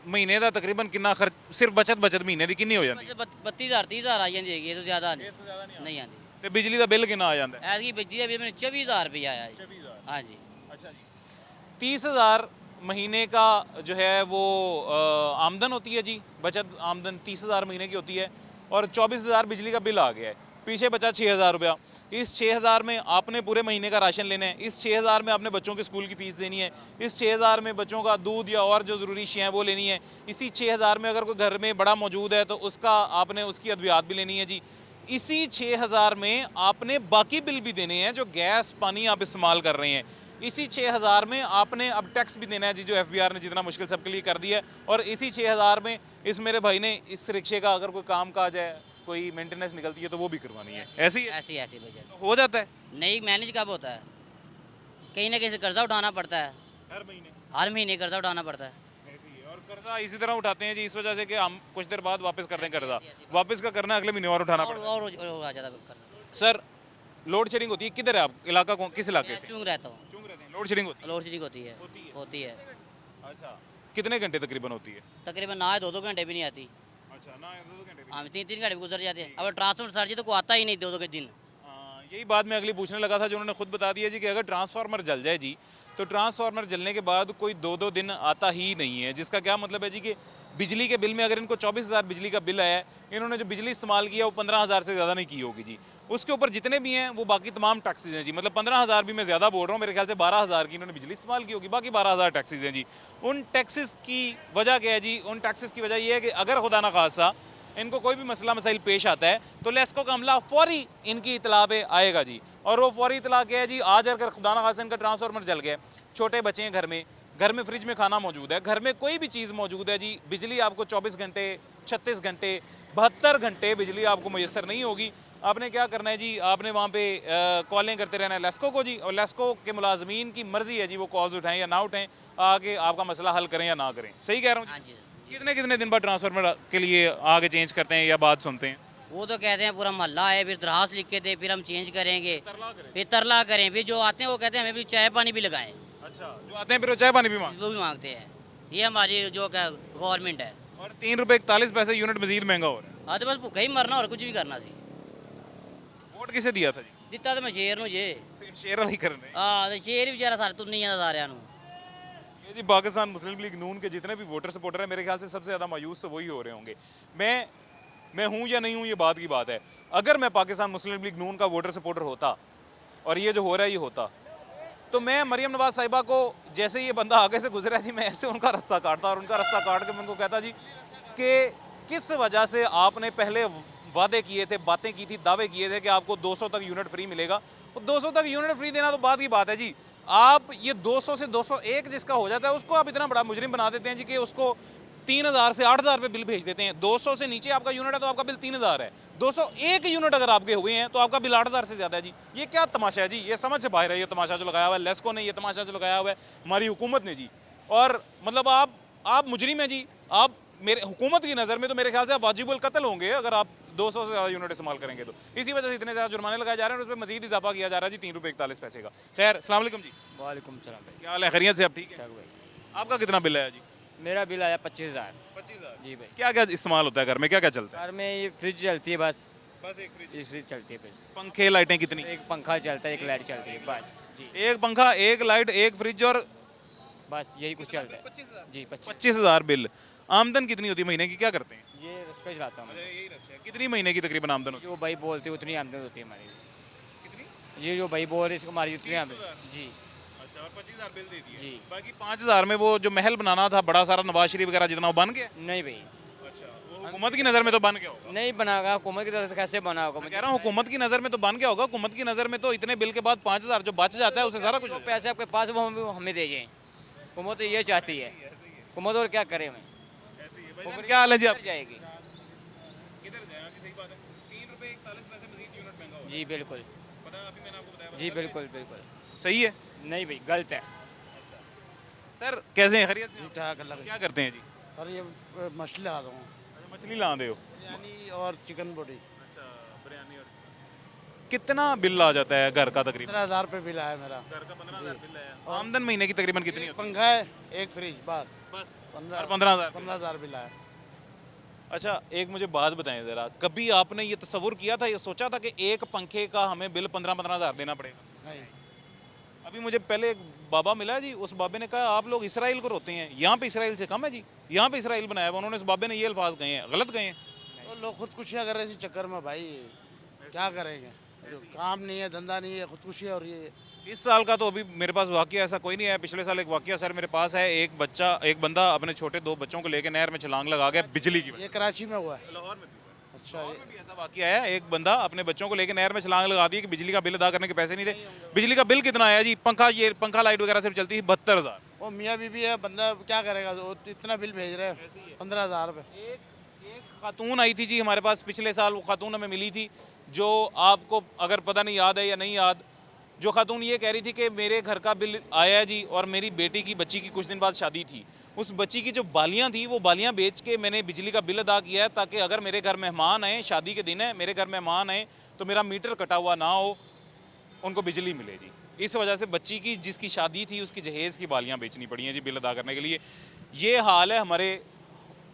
ਮਹੀਨੇ ਦਾ ਤਕਰੀਬਨ ਕਿੰਨਾ ਖਰਚ, ਸਿਰਫ ਬਚਤ ਮਹੀਨੇ ਦੀ ਕਿੰਨੀ ਹੋ ਜਾਂਦੀ? 32,000 30,000 ਆ ਜਾਂਦੀ ਹੈਗੀ, ਇਹ ਤੋਂ ਜ਼ਿਆਦਾ ਨਹੀਂ ਆਉਂਦੀ। ਤੇ ਬਿਜਲੀ ਦਾ ਬਿੱਲ ਕਿੰਨਾ ਆ ਜਾਂਦਾ? ਐਤਕੀ ਬਿਜਲੀ ਦਾ ਬਿੱਲ ਮੈਨੂੰ 24,000 रुपया आया जी। 24,000। हाँ जी। अच्छा जी। 30,000 महीने का जो है वो आमदन होती है जी, बचत आमदन 30,000 महीने की होती है, और 24,000 बिजली का बिल आ गया है, पीछे बचा 6,000 रुपया। इस 6,000 में आपने पूरे महीने का राशन लेना है, इस 6,000 में आपने बच्चों की स्कूल की फ़ीस देनी है, इस 6,000 में बच्चों का दूध या और जो ज़रूरी चीज़ें हैं वो लेनी है, इसी 6,000 में अगर कोई घर में बड़ा मौजूद है तो उसका आपने उसकी अद्वियात भी लेनी है जी। इसी 6,000 में आपने बाकी बिल भी देने हैं जो गैस पानी आप इस्तेमाल कर रहे हैं। इसी 6,000 में आपने अब टैक्स भी देना है जी, जो FBR ने जितना मुश्किल सबके लिए कर दिया है। और इसी 6,000 में इस मेरे भाई ने इस रिक्शे का अगर कोई काम काज है, कोई मेंटेनेंस निकलती है तो वो भी करवानी है। ऐसी है? ऐसी ऐसी बजट तो हो जाता है नहीं मैनेज कब होता है, कहीं ना कहीं से कर्जा उठाना पड़ता है, हर महीने कर्जा उठाना पड़ता है। ऐसी है। और कर्जा इसी तरह उठाते हैं जी, इस वजह से कि हम कुछ देर बाद वापस कर दें कर्जा, वापस का करना अगले महीने और उठाना पड़ता और आ जाता है कर्जा। है। सर लोड शेडिंग होती है, किधर है आप? इलाका कौन, किस इलाके से? चुंग रहता हूँ। चुंग रहते हैं, लोड शेडिंग होती लोड शेडिंग होती है। है? होती है अच्छा, कितने घंटे तकरीबन होती है? तकरीबन ना 2-2 घंटे भी नहीं आती। अच्छा ना, 2 घंटे भी। हाँ 3-3 घंटे भी गुजर जाते हैं। अब ट्रांसफर सर्जी तो कोई आता ही नहीं 2-2 के दिन। यही बात मैं अगली पूछने लगा था, जो उन्होंने खुद बता दिया जी कि अगर ट्रांसफार्मर जल जाए जी तो ट्रांसफार्मर जलने के बाद कोई 2-2 दिन आता ही नहीं है, जिसका क्या मतलब है जी कि बिजली के बिल में अगर इनको 24,000 बिजली का बिल आया है, इन्होंने जो बिजली इस्तेमाल किया वो 15,000 से ज़्यादा नहीं की होगी जी। उसके ऊपर जितने भी हैं वो बाकी तमाम टैक्सेस हैं जी, मतलब 15,000 भी मैं ज़्यादा बोल रहा हूँ, मेरे ख्याल से 12,000 की इन्होंने बिजली इस्तेमाल की होगी, बाकी 12,000 टैक्सेस हैं जी। उन टैक्सेस की वजह क्या है जी? उन टैक्सेस की वजह ये है कि अगर खुदा न खासा इनको कोई भी मसला मसाइल पेश आता है तो लेस्को का अमला फौरी इनकी इतला पे आएगा जी। और वो फौरी इतला क्या है जी? आज अगर खुदा न खासा इनका ट्रांसफार्मर जल गया, छोटे बच्चे हैं घर में फ्रिज में खाना मौजूद है, घर में कोई भी चीज़ मौजूद है जी, बिजली आपको 24 घंटे 36 घंटे 72 घंटे बिजली आपको मैसर नहीं होगी। आपने क्या करना है जी? आपने वहाँ पे कॉलें करते रहना है लेस्को को जी, और लेस्को के मुलाजमीन की मर्जी है जी वो कॉल्स उठाएं या ना उठाएं, आके आपका मसला हल करें या ना करें। सही कह रहा हूँ? हाँ जी। कितने कितने दिन बाद ट्रांसफार्मर के लिए आगे चेंज करते हैं या बात सुनते हैं? वो तो कहते हैं पूरा मोहल्ला है, फिर दरखास्त लिख के दे, फिर हम चेंज करेंगे, फिर तरला करें, फिर जो आते हैं वो कहते हैं हमें भी चाय पानी भी लगाएं, अच्छा, जो आते हैं फिर वो चाय पानी भी मांग। वो भी मांगते हैं। ये हमारी जो गवर्नमेंट है। और 3 रुपये 41 पैसे यूनिट मजीद महंगा हो रहा है। हाँ तो बस भूखा ही मरना और कुछ भी करना सी। वोट किसे दिया था जी? दिता तो मैं शेर नूं जे। शेर वाली कर रहे हैं। हाँ तो शेर भी बेचारा सारे तुम नहीं आता सारे नूं। ये जी पाकिस्तान मुस्लिम लीग नून के जितने भी वोटर सपोर्टर हैं, मेरे ख्याल से सबसे ज़्यादा मायूस तो वही हो रहे होंगे। मैं हूँ या नहीं हूँ ये बात की बात है। अगर मैं पाकिस्तान मुस्लिम लीग नून का वोटर सपोर्टर होता और ये जो हो रहा है ये होता, तो मैं मरियम नवाज साहिबा को, जैसे ये बंदा आगे से गुजरा जी, मैं ऐसे उनका रास्ता काटता और उनका रास्ता काट के मैं उनको कहता जी कि किस वजह से आपने पहले वादे किए थे, बातें की थी, दावे किए थे कि आपको 200 तक यूनिट फ्री मिलेगा। तो 200 तक यूनिट फ्री देना तो बात की बात है जी। आप ये 200 से 201 जिसका हो जाता है उसको आप इतना बड़ा मुजरिम बना देते हैं जी कि उसको 3,000 से 8,000 रुपये बिल भेज देते हैं। 200 से नीचे आपका यूनिट है तो आपका बिल 3,000 है। 201 यूनिट अगर आपके हुए हैं तो आपका बिल 8,000 से ज़्यादा है जी। ये क्या तमाशा है जी? ये समझ से बाहर है ये तमाशा जो लगाया हुआ है लेस्को ने, ये तमाशा जो लगाया हुआ है हमारी हुकूमत ने जी। और मतलब आप मुजरिम हैं जी। आप मेरे हुकूमत की नज़र में तो मेरे ख्याल से आप वाजिबुल कत्ल होंगे अगर आप 200 से ज़्यादा यूनिट इस्तेमाल करेंगे तो। इसी वजह से इतने ज़्यादा जुर्माने लगाए जा रहे हैं और उस पर मजीद इजाफा किया जा रहा है जी 3 रुपये 41 पैसे का। खैर, अस्सलाम वालेकुम जी। वालेकुम सलाम भाई। क्या हाल है? खैरियत से? आप ठीक है? आपका कितना बिल आया जी? मेरा बिल आया 25,000। 25,000 जी भाई। क्या क्या इस्तेमाल होता है घर में? क्या क्या चलता है? घर में ये फ्रिज चलती है बस एक फ्रिज। ये फ्रिज चलती है बस। पंखे लाइटें कितनी? एक पंखा चलता है, एक लाइट चलती है बस जी। एक पंखा, एक लाइट, एक फ्रिज और बस यही कुछ चलता है जी। 25,000 बिल। आमदन कितनी होती है महीने की? क्या करते हैं? ये रिक्शा चलाता हूँ मैं। कितनी महीने की तकरीबन आमदन होती जो भाई बोलते हैं उतनी आमदन होती है हमारी। ये जो भाई बोल रहे इसको हमारी उतरे यहाँ पे जी अच्छा, और 25,000 बिल दे दिए। जी। बाकी 5,000 में वो जो महल बनाना था बड़ा सारा नवाज शरीफ वगैरह जितना, वो बन गया। नहीं भाई अच्छा, वो हुकूमत की नज़र में तो बन गया होगा। नहीं बनागा, हुकूमत की तरफ से कैसे बना होगा? मैं कह रहा हूँ हुकूमत की नज़र में तो बन गया होगा। हुकूमत की नज़र में तो इतने बिल के बाद 5,000 जो बच जाता है उससे सारा कुछ जो हो जाता पैसे आपके पास वो हमें दे जाएं, हुकूमत तो ये चाहती है, हुकूमत और क्या करे हमें? है। ऐसे ही है। भाईजान, क्या हाल है जी आप? जाएगी किधर जाए कि सही बात है, 3 रुपए 41 पैसे मजीद यूनिट महंगा हो। जी बिल्कुल पता है, अभी मैंने आपको बताया। जी बिल्कुल बिल्कुल सही है। नहीं भाई गलत है। सर कैसे हैं, खैरियत से हैं? ठीक अल्लाह क्या करते हैं जी? सर ये मछली ला रहा हूँ, अच्छा, मछली ला दे हो। बिरयानी और चिकन बोटी। अच्छा, बिरयानी और कितना बिल आ जाता है घर का तकरीबन? 15,000 रुपये बिल आया मेरा। घर का 15,000 बिल है। आमदन महीने की तकरीबन कितनी होती पंखा है, एक फ्रिज, बस है? बस 15 15,000। 15,000 बिल आया। अच्छा, एक मुझे बात बताएं ज़रा, कभी आपने ये तस्वुर किया था, ये सोचा था कि एक पंखे का हमें बिल 15,000 देना पड़ेगा? नहीं, अभी मुझे पहले एक बाबा मिला जी, उस बाबे ने कहा आप लोग इसराइल को रोते हैं, यहाँ पे इसराइल से कम है जी, यहाँ पे इसराइल बनाया हुआ। उन्होंने, इस बाबे ने ये अल्फाज कहे हैं, गलत कहे हैं। तो लोग खुदकुशियाँ कर रहे हैं इसी चक्कर में भाई, क्या करेंगे? काम नहीं है, धंधा नहीं है, खुदकुशी हो रही है। इस साल का तो अभी मेरे पास वाकया ऐसा कोई नहीं है। पिछले साल एक वाकया सर मेरे पास है, एक बंदा अपने छोटे 2 बच्चों को लेकर नहर में छलांग लगा गया बिजली की वजह ये कराची में हुआ है। से। लाहौर में भी हुआ है। अच्छा, लाहौर में भी ऐसा वाकया है, एक बंदा अपने बच्चों को लेकर नहर में छलांग लगा दी कि बिजली का बिल अदा करने के पैसे नहीं थे। बिजली का बिल कितना आया जी? पंखा लाइट वगैरह सिर्फ चलती है 72,000। वो मियाँ बीबी है, बंदा क्या करेगा? वो इतना बिल भेज रहे हैं, 15,000 रुपये। एक खातून आई थी जी हमारे पास पिछले साल, वो खातून हमें मिली थी, जो आपको अगर पता नहीं याद है या नहीं याद, जो खातून ये कह रही थी कि मेरे घर का बिल आया जी और मेरी बेटी की बच्ची की कुछ दिन बाद शादी थी, उस बच्ची की जो बालियाँ थी वो बालियाँ बेच के मैंने बिजली का बिल अदा किया है, ताकि अगर मेरे घर मेहमान आए, शादी के दिन है, मेरे घर मेहमान आए तो मेरा मीटर कटा हुआ ना हो, उनको बिजली मिले जी। इस वजह से बच्ची की जिसकी शादी थी उसकी जहेज़ की बालियाँ बेचनी पड़ी हैं जी बिल अदा करने के लिए। ये हाल है हमारे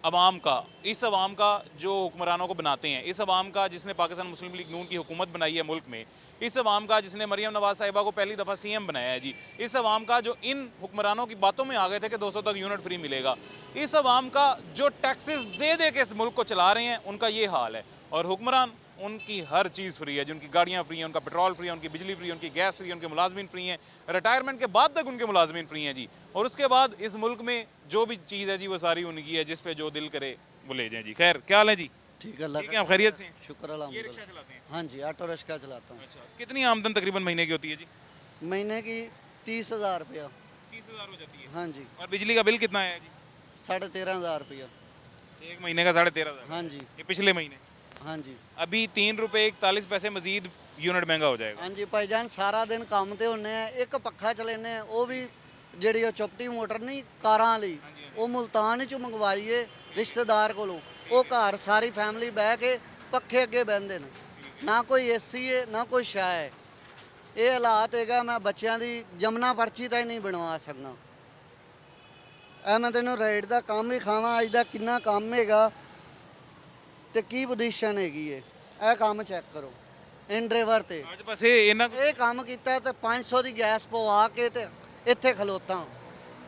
अवाम का, इस अवाम का जो हुक्मरानों को बनाते हैं, इस अवाम का जिसने पाकिस्तान मुस्लिम लीग नून की हुकूमत बनाई है मुल्क में, इस अवाम का जिसने मरियम नवाज साहिबा को पहली दफ़ा CM बनाया है जी, इस अवाम का जो इन हुक्मरानों की बातों में आ गए थे कि 200 तक यूनिट फ्री मिलेगा, इस अवाम का जो टैक्सेस दे दे के इस मुल्क को चला रहे हैं, उनका ये हाल है। और हुक्मरान, उनकी हर चीज़ फ्री है, जिनकी गाड़ियाँ फ्री हैं, उनका पेट्रोल फ्री है, उनकी बिजली फ्री है, उनकी गैस फ्री है, उनके मुलाजमीन फ्री हैं, रिटायरमेंट के बाद तक उनके मुलाजमीन फ्री हैं जी। और उसके बाद इस मुल्क में जो भी चीज़ है जी वो सारी उनकी है, जिस पे जो दिल करे वो ले जाएं जी। खैर, क्या हाल है जी? ठीक है, ठीक है, आप खैरियत से हैं? शुक्र ये अल्हम्दुलिल्लाह। रिक्शा चलाते हैं? हाँ जी, ऑटो रिक्शा चलाता हूँ। अच्छा, कितनी आमदन तकरीबन महीने की होती है जी? महीने की 30,000 रुपया। 30,000 हो जाती है। हाँ जी, और बिजली का बिल कितना है जी? 13,500 रुपया। एक महीने का 13,500। हाँ जी, ये पिछले महीने। हाँ जी, अभी 3 रुपए 41 पैसे मजीद यूनिट महंगा हो जाएगा। हाँ जी भाईजान, सारा दिन काम ਤੇ ਹੁੰਨੇ ਆ, ਇੱਕ ਪੱਖਾ ਚਲਾਉਂਦੇ ਆ, ਉਹ ਵੀ ਜਿਹੜੀ ਉਹ ਚੁੱਪਟੀ ਮੋਟਰ ਨਹੀਂ ਕਾਰਾਂ ਲਈ, ਉਹ ਮੁਲਤਾਨ ਚੋਂ ਮੰਗਵਾਈਏ ਰਿਸ਼ਤੇਦਾਰ ਕੋਲੋਂ। ਉਹ ਘਰ ਸਾਰੀ ਫੈਮਿਲੀ ਬਹਿ ਕੇ ਪੱਖੇ ਅੱਗੇ ਬਹਿੰਦੇ ਨੇ, ਨਾ ਕੋਈ ਏਸੀ ਹੈ ਨਾ ਕੋਈ ਸ਼ਾ ਹੈ। ਇਹ ਹਾਲਾਤ ਹੈਗਾ, ਮੈਂ ਬੱਚਿਆਂ ਦੀ ਜਮਨਾ ਪਰਚੀ ਤਾਂ ਹੀ ਨਹੀਂ ਬਣਵਾ ਸਕਦਾ। ਐ ਮੈਂ ਤੈਨੂੰ ਰਾਈਡ ਦਾ ਕੰਮ ਵੀ ਖਾਵਾਂ, ਅੱਜ ਦਾ ਕਿੰਨਾ ਕੰਮ ਹੈਗਾ ਤੇ ਕੀ ਪੋਜੀਸ਼ਨ ਹੈਗੀ ਏ। ਇਹ ਕੰਮ ਚੈੱਕ ਕਰੋ ਇਨ ਡਰਾਈਵਰ ਤੇ। ਅੱਜ ਬਸ ਇਹਨਾਂ ਇਹ ਕੰਮ ਕੀਤਾ ਤੇ 500 ਦੀ ਗੈਸ ਪਵਾ ਕੇ ਤੇ ਇੱਥੇ ਖਲੋਤਾ।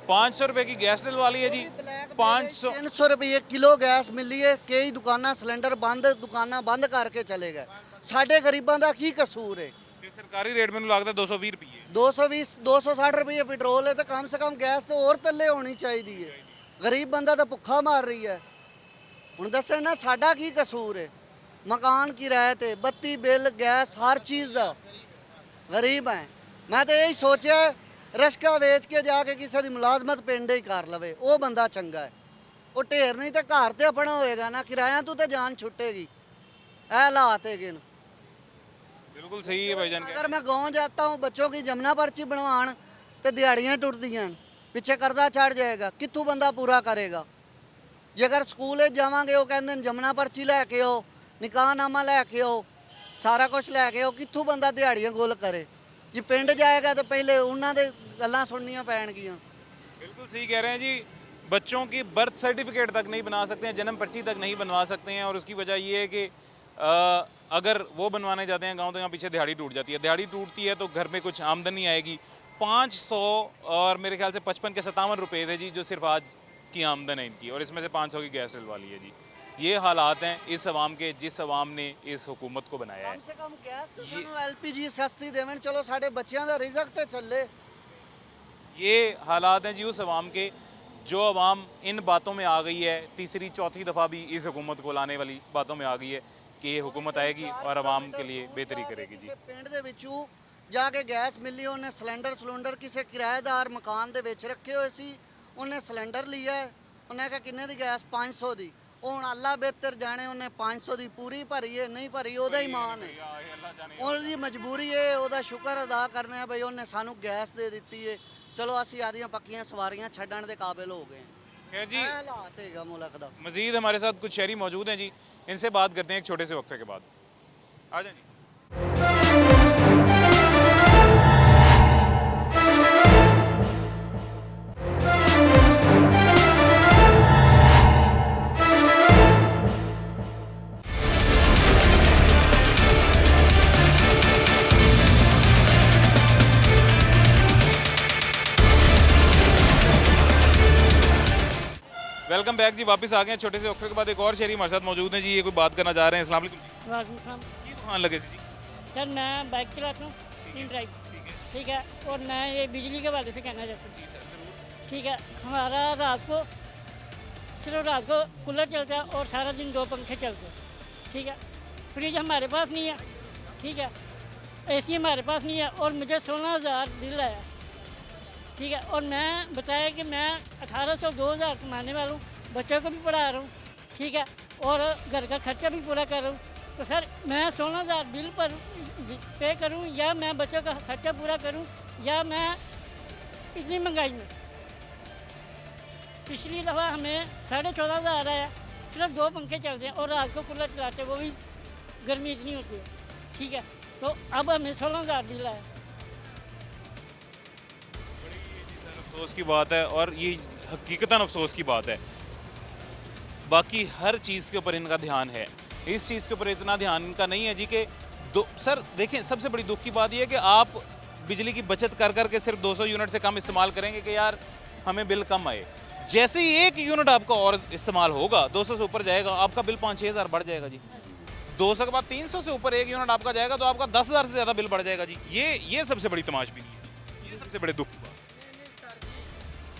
500 रुपए की गैस डलवा ली है जी। 500 300 ਰੁਪਏ ਕਿਲੋ ਗੈਸ ਮਿਲੀ ਹੈ। ਕਈ ਦੁਕਾਨਾਂ ਸਿਲੰਡਰ ਬੰਦ, ਦੁਕਾਨਾਂ ਬੰਦ ਕਰਕੇ ਚਲੇ ਗਏ। ਸਾਡੇ ਗਰੀਬਾਂ ਦਾ ਕੀ ਕਸੂਰ ਹੈ? ਤੇ ਸਰਕਾਰੀ ਰੇਟ ਮੈਨੂੰ ਲੱਗਦਾ 220 ਰੁਪਏ। 220 260 ਰੁਪਏ ਪੈਟਰੋਲ ਹੈ ਤੇ ਕਮ ਸੇ ਕਮ ਗੈਸ ਤਾਂ ਹੋਰ ਥੱਲੇ ਹੋਣੀ ਚਾਹੀਦੀ ਹੈ। ਗਰੀਬ ਬੰਦਾ ਤਾਂ ਭੁੱਖਾ ਮਾਰ ਰਹੀ ਹੈ। ਹੁਣ ਦੱਸਣ ਨਾ ਸਾਡਾ ਕੀ ਕਸੂਰ ਹੈ? ਮਕਾਨ ਕਿਰਾਏ ਤੇ, ਬੱਤੀ ਬਿੱਲ, ਗੈਸ, ਹਰ ਚੀਜ਼ ਦਾ ਗਰੀਬ ਹੈ। ਮੈਂ ਤਾਂ ਇਹੀ ਸੋਚਿਆ ਰਸ਼ਕਾ ਵੇਚ ਕੇ ਜਾ ਕੇ ਕਿਸੇ ਦੀ ਮੁਲਾਜ਼ਮਤ ਪਿੰਡ ਹੀ ਕਰ ਲਵੇ, ਉਹ ਬੰਦਾ ਚੰਗਾ ਹੈ। ਉਹ ਢੇਰ ਨਹੀਂ ਤਾਂ ਘਰ ਤੇ ਆਪਣਾ ਹੋਏਗਾ ਨਾ, ਕਿਰਾਇਆ ਤੋਂ ਤਾਂ ਜਾਨ छुटेगी। ਇਹ ਹਾਲਾਤ ਹੈਗੇ ਨੇ। बिल्कुल सही है भाईजान। अगर मैं गाँव जाता हूँ बच्चों की जमना पर्ची बनवान तो दिहाड़ियाँ टुटदियाँ, पिछे कर्जा चढ़ जाएगा, कित्थों बंदा पूरा करेगा? जे अगर स्कूल जावांगे वो कहते हैं जमना पर्ची लैके आओ, निकाहनामा लैके आओ, सारा कुछ लैके आओ, कित्थों बंदा दिहाड़ियाँ गुल करे? जे पिंड जाएगा तो पहले उन्होंने गल्लां सुननियां पैणगियां। बिल्कुल सही कह रहे हैं जी। बच्चों की बर्थ सर्टिफिकेट तक नहीं बना सकते हैं, जन्म पर्ची तक नहीं बनवा सकते हैं। और उसकी वजह ये है कि अगर वो बनवाने जाते हैं गांव तो यहाँ पीछे दिहाड़ी टूट जाती है। दिहाड़ी टूटती है तो घर में कुछ आमदनी आएगी। 500 और मेरे ख्याल से 55 के 57 रुपये थे जी जो सिर्फ आज की आमदन है इनकी, और इसमें से 500 की गैस डलवा ली है जी। ये हालात हैं इस अवाम के, जिस अवाम ने इस हुकूमत को बनाया है। कम से कम गैस तो सानू एलपीजी सस्ती देवन, चलो साडे बच्चियां दा रिज़्क ते चले। ये हालात हैं जी उस अवाम के, जो अवाम इन बातों में आ गई है, तीसरी चौथी दफ़ा भी इस हुकूमत को लाने वाली बातों में आ गई है कि ये हुकूमत आएगी और अवाम के लिए बेहतरी करेगी जी। पिंड दे विचों जाके गैस मिली, उन्हें सिलेंडर किसी किराएदार मकान दे विच रखे हुए सी, उन्हें सिलेंडर लिया, उन्हें कहा किन्ने दी गैस 500 दी, ਹੁਣ ਅੱਲਾ ਬਿਹਤਰ ਜਾਣੇ ਉਹਨੇ 500 ਦੀ ਪੂਰੀ ਭਰੀ ਹੈ ਨਹੀਂ ਭਰੀ ਉਹਦਾ ਹੀ ਮਾਨ ਹੈ, ਉਹਦੀ ਮਜਬੂਰੀ ਹੈ, ਉਹਦਾ ਸ਼ੁਕਰ ਅਦਾ ਕਰਨਾ ਹੈ ਬਈ ਉਹਨੇ ਸਾਨੂੰ ਗੈਸ ਦੇ ਦਿੱਤੀ ਹੈ, ਚਲੋ ਅਸੀਂ ਆਦੀਆਂ ਪੱਕੀਆਂ ਸਵਾਰੀਆਂ ਛੱਡਣ ਦੇ ਕਾਬਿਲ ਹੋ गए खैर जी हालात है मुल्क दा। मजीद हमारे साथ कुछ शहरी मौजूद हैं जी, इनसे बात करते हैं एक छोटे से वक्फे के बाद। आ जाए जी। वेलकम बैक जी, वापस आ गए हैं छोटे से वक्फे के बाद। एक और शहरी हमारे साथ मौजूद हैं जी, ये कोई बात करना चाह रहे हैं। अस्सलाम वालेकुम जी। वालेकुम। की दुकान लगे सी जी? सर मैं बाइक चलाता हूँ, इन ड्राइव, ठीक है, और मैं ये बिजली के वाले से कहना चाहता हूँ, ठीक है, हमारा रात को सिर्फ रात को कूलर चलता है और सारा दिन 2 पंखे चलते हैं, ठीक है, फ्रिज हमारे पास नहीं है, ठीक है, एसी हमारे पास नहीं है, और मुझे 16,000 बिल आया, ठीक है, और मैं बताया कि मैं 1800-2000 कमाने वाला हूँ, बच्चों को भी पढ़ा रहा हूँ, ठीक है, और घर का खर्चा भी पूरा कर रहा हूँ, तो सर मैं 16,000 बिल पर पे करूँ या मैं बच्चों का खर्चा पूरा करूँ या मैं इतनी महंगाई में। पिछली दफ़ा हमें 14,500 आया, सिर्फ 2 पंखे चलते हैं और रात को कूलर चलाते हैं, वो भी गर्मी इतनी होती है, ठीक है, तो अब हमें 16,000 बिल आया। अफसोस की बात है और ये हकीकतन अफसोस की बात है। बाकी हर चीज़ के ऊपर इनका ध्यान है, इस चीज़ के ऊपर इतना ध्यान इनका नहीं है जी कि सर देखें, सबसे बड़ी दुख की बात यह है कि आप बिजली की बचत कर करके सिर्फ 200 यूनिट से कम इस्तेमाल करेंगे कि यार हमें बिल कम आए। जैसे ही 1 यूनिट आपका और इस्तेमाल होगा, 200 से ऊपर जाएगा, आपका बिल 5-6 हज़ार बढ़ जाएगा जी। 200 के बाद 300 से ऊपर 1 यूनिट आपका जाएगा तो आपका 10,000 से ज़्यादा बिल बढ़ जाएगा जी। ये सबसे बड़ी तमाशबीनी है, ये सबसे बड़े दुख की बात।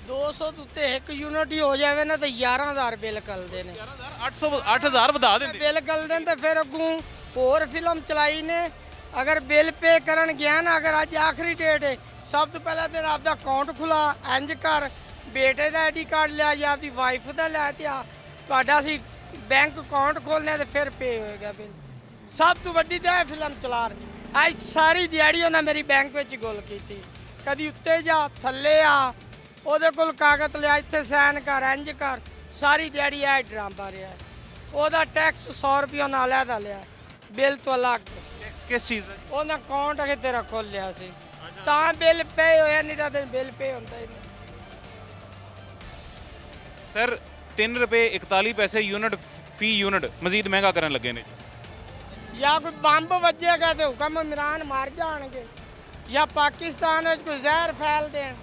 200 उत्ते 1 यूनिट ही हो जाए ना तो 11,000 बिल कलते हैं, 8,000 ਵਧਾ ਦਿੰਦੇ बिल कलते हैं तो फिर अगू होर फिल्म चलाई ने। अगर बिल पे करन गया ना, अगर अज आखिरी डेट है, सब तो पहला दिन आपका अकाउंट खुला, इंज कर बेटे का आई डी कार्ड लिया या आपकी वाइफ का लै दिया, तो असी बैंक अकाउंट खोलने तो फिर पे होएगा बिल। सब तो वड्डी तो है फिल्म चला रही। अज सारी दिहाड़ी उन्हें मेरी बैंक में गोल की थी, कभी उत्ते जा थले आ, ਉਹਦੇ ਕੋਲ ਕਾਗਜ਼ ਲਿਆ, ਇੱਥੇ ਸਾਈਨ ਕਰ, ਇੰਜ ਕਰ, ਸਾਰੀ ਦਿਹਾੜੀ ਇਹ ਡਰਾਮਾ ਰਿਹਾ। ਉਹਦਾ ਟੈਕਸ 100 ਰੁਪਏ ਨਾਲ ਲੈਦਾ ਲਿਆ, ਬਿੱਲ ਤੋਂ ਅਲੱਗ। ਟੈਕਸ ਕਿਸ ਚੀਜ਼ ਦਾ? ਉਹਨਾਂ ਅਕਾਊਂਟ ਅਗੇ ਤੇਰਾ ਖੋਲ ਲਿਆ ਸੀ ਤਾਂ ਬਿੱਲ ਪੇ ਹੋਇਆ, ਨਹੀਂ ਤਾਂ ਬਿੱਲ ਪੇ ਹੁੰਦਾ ਹੀ ਨਹੀਂ। सर 3 रुपये 41 पैसे यूनिट फी यूनिट मजीद महंगा करने लगे ने। ਜਾਂ ਕੋਈ ਬੰਬ ਵੱਜੇਗਾ ਤੇ ਹੁਕਮ ਇਮਰਾਨ ਮਾਰ ਜਾਣਗੇ ਜਾਂ ਪਾਕਿਸਤਾਨ ਵਿੱਚ ਕੋਈ ਜ਼ਹਿਰ ਫੈਲ ਦੇਣ,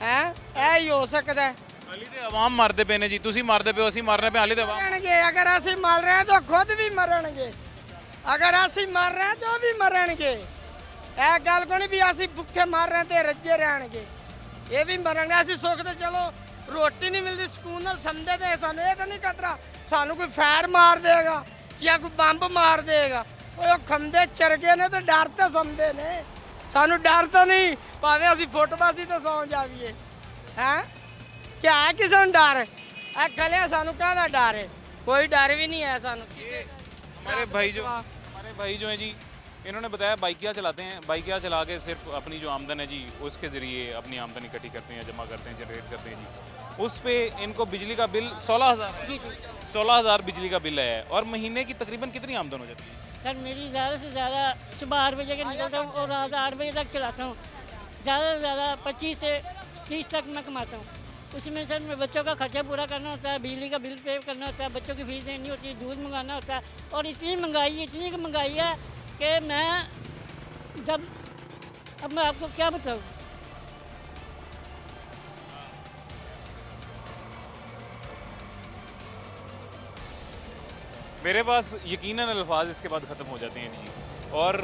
ਹੈ ਇਹ ਹੀ ਹੋ ਸਕਦਾ ਹੈ। ਹਾਲੀ ਤੇ ਆਵਾਮ ਮਰਦੇ ਪਏ ਨੇ ਜੀ, ਤੁਸੀਂ ਮਰਦੇ ਪਏ ਹੋ, ਅਸੀਂ ਮਰਨੇ ਪਏ, ਹਾਲੀ ਤੇ ਆਵਾਮ मरेंगे। अगर ਅਸੀਂ मर रहे हैं तो खुद भी मरेंगे, अगर ਅਸੀਂ मर रहे हैं तो भी मरेंगे। ਇਹ ਗੱਲ ਕੋਈ ਨਹੀਂ ਵੀ ਅਸੀਂ ਭੁੱਖੇ ਮਰ ਰਹੇ ਤੇ ਰੱਜੇ ਰਹਿਣਗੇ, ਇਹ ਵੀ ਮਰਾਂਗੇ। ਅਸੀਂ ਸੁੱਖ ਤੇ ਚਲੋ ਰੋਟੀ ਨਹੀਂ ਮਿਲਦੀ ਸਕੂਨ ਨਾਲ ਸਮਝਦੇ ਤੇ ਸਾਨੂੰ ਇਹ ਤਾਂ ਨਹੀਂ ਖਤਰਾ ਸਾਨੂੰ ਕੋਈ ਫਾਇਰ ਮਾਰ ਦੇਗਾ ਜਾਂ ਕੋਈ ਬੰਬ ਮਾਰ ਦੇਗਾ। ਉਹ ਖੰਦੇ ਚਰਗੇ ਨੇ ਤੇ ਡਰ ਤੇ ਸਮਝਦੇ ਨੇ, ਸਾਨੂੰ ਡਰ ਤਾਂ ਨਹੀਂ, ਭਾਵੇਂ ਅਸੀਂ ਫੁੱਟਬਾਜ਼ੀ ਤੇ ਸੌਂ ਜਾਵੀਏ। ਹੈ क्या है किसी ਨੂੰ डर? खले सानू कहना डर है? कोई डर भी नहीं है सानू। हमारे भाई जो हैं जी, इन्होंने बताया बाइकिया चलाते हैं, बाइकिया चला के सिर्फ अपनी जो आमदन है जी उसके ज़रिए अपनी आमदन इकट्ठी करते हैं, जमा करते हैं, जनरेट करते हैं जी। उस पे इनको बिजली का बिल 16,000 बिजली का बिल है। और महीने की तकरीबन कितनी आमदन हो जाती है? सर मेरी ज़्यादा से ज़्यादा सुबह 8 बजे के निकलता हूँ और रात 8 बजे तक चलाता हूँ, ज़्यादा से ज़्यादा 25 से 30 तक मैं कमाता हूँ। उसमें सर मैं बच्चों का खर्चा पूरा करना होता है, बिजली का बिल पे करना होता है, बच्चों की फीस देनी होती है, दूध मंगाना होता है, और इतनी महंगाई है कि मैं अब मैं आपको क्या बताऊँ। मेरे पास यकीनन अल्फाज इसके बाद ख़त्म हो जाते हैं जी। और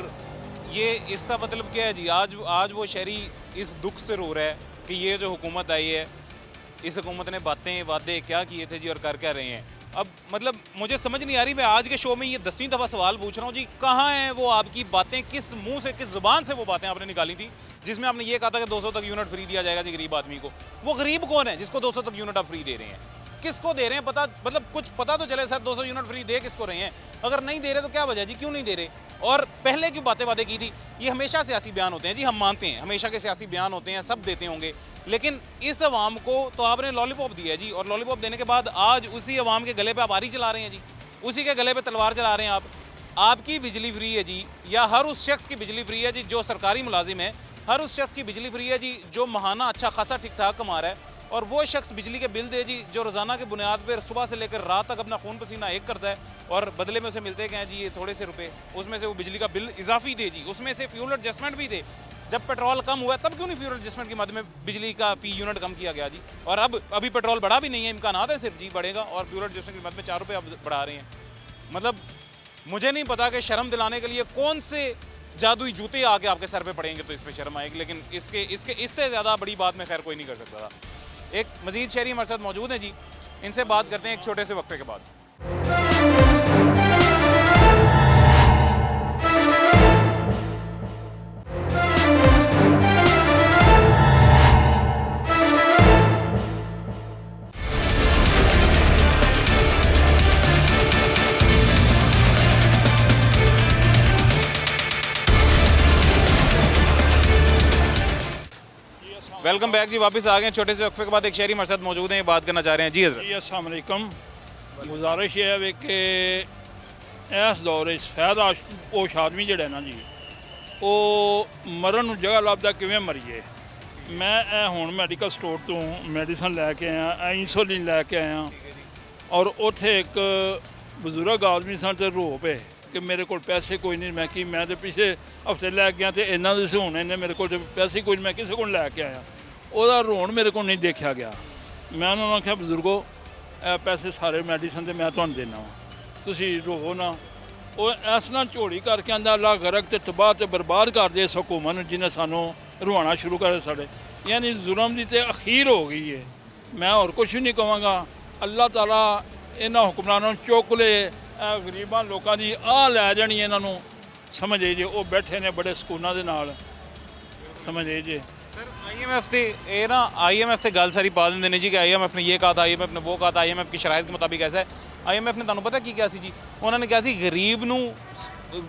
ये इसका मतलब क्या है जी, आज वो शहरी इस दुख से रो रहा है कि ये जो हुकूमत आई है, इस हुकूमत ने बातें वादे क्या किए थे जी और कर क्या रहे हैं। अब मतलब मुझे समझ नहीं आ रही, मैं आज के शो में ये 10वीं दफ़ा सवाल पूछ रहा हूँ जी, कहाँ हैं वो आपकी बातें, किस मुंह से, किस ज़ुबान से वो बातें आपने निकाली थी जिसमें आपने ये कहा था कि 200 तक यूनिट फ्री दिया जाएगा जी गरीब आदमी को। वो गरीब कौन है जिसको 200 तक यूनिट आप फ्री दे रहे हैं? किसको दे रहे हैं पता, मतलब कुछ पता तो चले सर 200 यूनिट फ्री दे किसको रहे हैं? अगर नहीं दे रहे तो क्या वजह जी, क्यों नहीं दे रहे? और पहले क्यों बातें वादे की थी? ये हमेशा सियासी बयान होते हैं जी, हम मानते हैं हमेशा के सियासी बयान होते हैं, सब देते होंगे, लेकिन इस अवाम को तो आपने लॉलीपॉप दिया है जी, और लॉलीपॉप देने के बाद आज उसी अवाम के गले पे आप आरी चला रहे हैं जी, उसी के गले पे तलवार चला रहे हैं आप। आपकी बिजली फ्री है जी, या हर उस शख्स की बिजली फ्री है जी जो सरकारी मुलाजिम है, हर उस शख्स की बिजली फ्री है जी जो महाना अच्छा खासा ठीक ठाक कमा रहा है, और वो शख्स बिजली के बिल दे जी जो रोज़ाना के बुनियाद पर सुबह से लेकर रात तक अपना खून पसीना एक करता है, और बदले में उसे मिलते हैं जी ये थोड़े से रुपए, उसमें से वो बिजली का बिल इजाफी दे जी, उसमें से फ्यूल एडजस्टमेंट भी दे। जब पेट्रोल कम हुआ तब क्यों नहीं फ्यूल एडजस्टमेंट की मद में बिजली का फी यूनिट कम किया गया जी? और अब अभी पेट्रोल बढ़ा भी नहीं है, इम्कानात है सिर्फ जी बढ़ेगा, और फ्यूल एडजस्टमेंट की मद में 4 रुपये अब बढ़ा रहे हैं। मतलब मुझे नहीं पता कि शर्म दिलाने के लिए कौन से जादुई जूते आके आपके सर पे पड़ेंगे तो इस पर शर्म आएगी, लेकिन इससे ज़्यादा बड़ी बात में खैर कोई नहीं कर सकता था। एक मजीद शहरी हमारे साथ मौजूद हैं जी, इनसे बात करते हैं एक छोटे से वक्फे के बाद। वेलकम बैक जी, वापस आ गए छोटे से वक्फे के बाद। एक शहरी हमारे साथ मौजूद हैं, बात करना चाह रहे हैं जी। हज़रत जी अस्सलाम वालेकुम। गुजारिश है वे कि इस दौर फैदा पोश आदमी जड़ा ना जी वो मरन जगह लभदा किवें मरीए। मैं हुण मैडिकल स्टोर तो मैडिसन लैके आया, इंसुलिन लैके आया, और उत्थे एक बजुर्ग आदमी सन ते रो पे कि मेरे को पैसे कोई नहीं। मैं तो पिछले हफ्ते लै गया तो इन्हों दे हूँ इन्हें मेरे को पैसे कोई नहीं, मैं किसी को लैके आया, ਉਹਦਾ ਰੋਣ ਮੇਰੇ ਕੋਲ ਨਹੀਂ ਦੇਖਿਆ ਗਿਆ। ਮੈਂ ਉਹਨਾਂ ਨੂੰ ਆਖਿਆ ਬਜ਼ੁਰਗੋ ਇਹ ਪੈਸੇ ਸਾਰੇ ਮੈਡੀਸਨ ਤੇ ਮੈਂ ਤੁਹਾਨੂੰ ਦੇਣਾ ਵਾ, ਤੁਸੀਂ ਰੋਵੋ ਨਾ। ਉਹ ਇਸ ਨਾਲ ਝੋਲੀ ਕਰਕੇ ਆਂਦਾ ਅੱਲਾ ਗਰਕ ਤੇ ਤਬਾਹ ਤੇ ਬਰਬਾਦ ਕਰ ਦੇ ਇਸ ਹਕੂਮਤ ਨੂੰ ਜਿਹਨੇ ਸਾਨੂੰ ਰਵਾਉਣਾ ਸ਼ੁਰੂ ਕਰਿਆ ਸਾਡੇ। ਯਾਨੀ ਜ਼ੁਲਮ ਦੀ ਤੇ ਅਖੀਰ ਹੋ ਗਈ ਹੈ। ਮੈਂ ਹੋਰ ਕੁਝ ਨਹੀਂ ਕਹਾਂਗਾ। ਅੱਲਾ ਤਾਲਾ ਇਹਨਾਂ ਹੁਕਮਰਾਨਾਂ ਨੂੰ ਚੁੱਕ ਲੇ, ਗਰੀਬਾਂ ਲੋਕਾਂ ਦੀ ਆਹ ਲੈ ਜਾਣੀ ਇਹਨਾਂ ਨੂੰ, ਸਮਝੇ ਜੇ ਉਹ ਬੈਠੇ ਨੇ ਬੜੇ ਸਕੂਨਾਂ ਦੇ ਨਾਲ, ਸਮਝੇ ਜੇ। IMF ਤੇ ਇਹ ਨਾ IMF ਤੇ ਗੱਲ ਸਾਰੀ ਪਾ ਦਿੰਦੇ ਨੇ ਜੀ ਕਿ IMF ਨੇ ਇਹ ਕਹਾ था, IMF ने वो कहा था, IMF की शराइत के मुताबिक ऐसा है। IMF ਨੇ ਤੁਹਾਨੂੰ ਪਤਾ ਕੀ ਕਿਹਾ ਸੀ ਜੀ? ਉਹਨਾਂ ਨੇ ਕਿਹਾ ਸੀ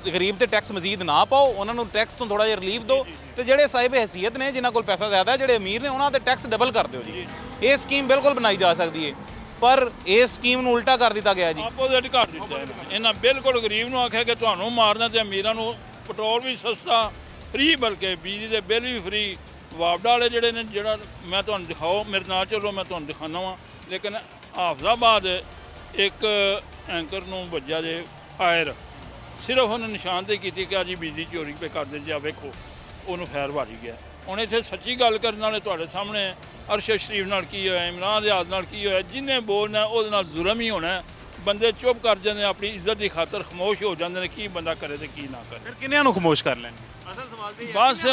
ਗਰੀਬ ਤੇ ਟੈਕਸ ਮਜ਼ੀਦ ਨਾ ਪਾਓ, ਉਹਨਾਂ ਨੂੰ ਟੈਕਸ ਤੋਂ ਥੋੜਾ ਜਿਹਾ ਰਿਲੀਫ ਦਿਓ, ਤੇ ਜਿਹੜੇ ਸਾਹਿਬ ਹੈਸੀਅਤ ਨੇ ਜਿਨ੍ਹਾਂ ਕੋਲ ਪੈਸਾ ਜ਼ਿਆਦਾ ਹੈ, ਜਿਹੜੇ ਅਮੀਰ ਨੇ, ਉਹਨਾਂ ਦੇ ਟੈਕਸ ਡਬਲ ਕਰ ਦਿਓ ਜੀ। ਇਹ ਸਕੀਮ ਬਿਲਕੁਲ ਬਣਾਈ ਜਾ ਸਕਦੀ ਹੈ, ਪਰ ਇਸ ਸਕੀਮ ਨੂੰ ਉਲਟਾ ਕਰ ਦਿੱਤਾ ਗਿਆ ਜੀ, ਆਪੋਜ਼ਿਟ ਕਰ ਦਿੱਤਾ ਇਹਨਾਂ। ਬਿਲਕੁਲ ਗਰੀਬ ਨੂੰ ਆਖਿਆ ਕਿ ਤੁਹਾਨੂੰ ਮਾਰਨਾ, ਤੇ ਅਮੀਰਾਂ ਨੂੰ ਪੈਟਰੋਲ ਵੀ ਸਸਤਾ ਫ੍ਰੀ, ਬਲਕਿ ਬਿਜਲੀ ਦੇ ਬਿੱਲ ਵੀ ਫ੍ਰੀ। ਵਾਪਡਾ ਵਾਲੇ ਜਿਹੜੇ ਨੇ, ਜਿਹੜਾ ਮੈਂ ਤੁਹਾਨੂੰ ਦਿਖਾਓ, ਮੇਰੇ ਨਾਲ ਚੱਲੋ, ਮੈਂ ਤੁਹਾਨੂੰ ਦਿਖਾਉਂਦਾ ਵਾਂ। ਲੇਕਿਨ ਹਾਫਜ਼ਾਬਾਦ ਇੱਕ ਐਂਕਰ ਨੂੰ ਵੱਜਾ ਜੇ ਫਾਇਰ, ਸਿਰਫ ਉਹਨੇ ਨਿਸ਼ਾਨਦੇਹੀ ਕੀਤੀ ਕਿ ਅੱਜ ਬਿਜਲੀ ਚੋਰੀ ਪੇ ਕਰਦੇ ਜਾ, ਵੇਖੋ ਉਹਨੂੰ ਫਾਇਰ ਵਾਰੀ ਗਿਆ। ਹੁਣ ਇੱਥੇ ਸੱਚੀ ਗੱਲ ਕਰਨ ਵਾਲੇ ਤੁਹਾਡੇ ਸਾਹਮਣੇ ਅਰਸ਼ਦ ਸ਼ਰੀਫ ਨਾਲ ਕੀ ਹੋਇਆ, ਇਮਰਾਨ ਰਿਆਜ਼ ਨਾਲ ਕੀ ਹੋਇਆ, ਜਿਹਨੇ ਬੋਲਣਾ ਉਹਦੇ ਨਾਲ ਜ਼ੁਲਮ ਹੀ ਹੋਣਾ। ਬੰਦੇ ਚੁੱਪ ਕਰ ਜਾਂਦੇ, ਆਪਣੀ ਇੱਜ਼ਤ ਦੀ ਖਾਤਰ ਖਾਮੋਸ਼ ਹੋ ਜਾਂਦੇ ਨੇ, ਕੀ ਬੰਦਾ ਕਰੇ ਤੇ ਕੀ ਨਾ ਕਰੇ। ਸਰ ਕਿੰਨਿਆਂ ਨੂੰ ਖਾਮੋਸ਼ ਕਰ ਲੈਣਗੇ? ਅਸਲ ਸਵਾਲ ਤੇ ਬਸ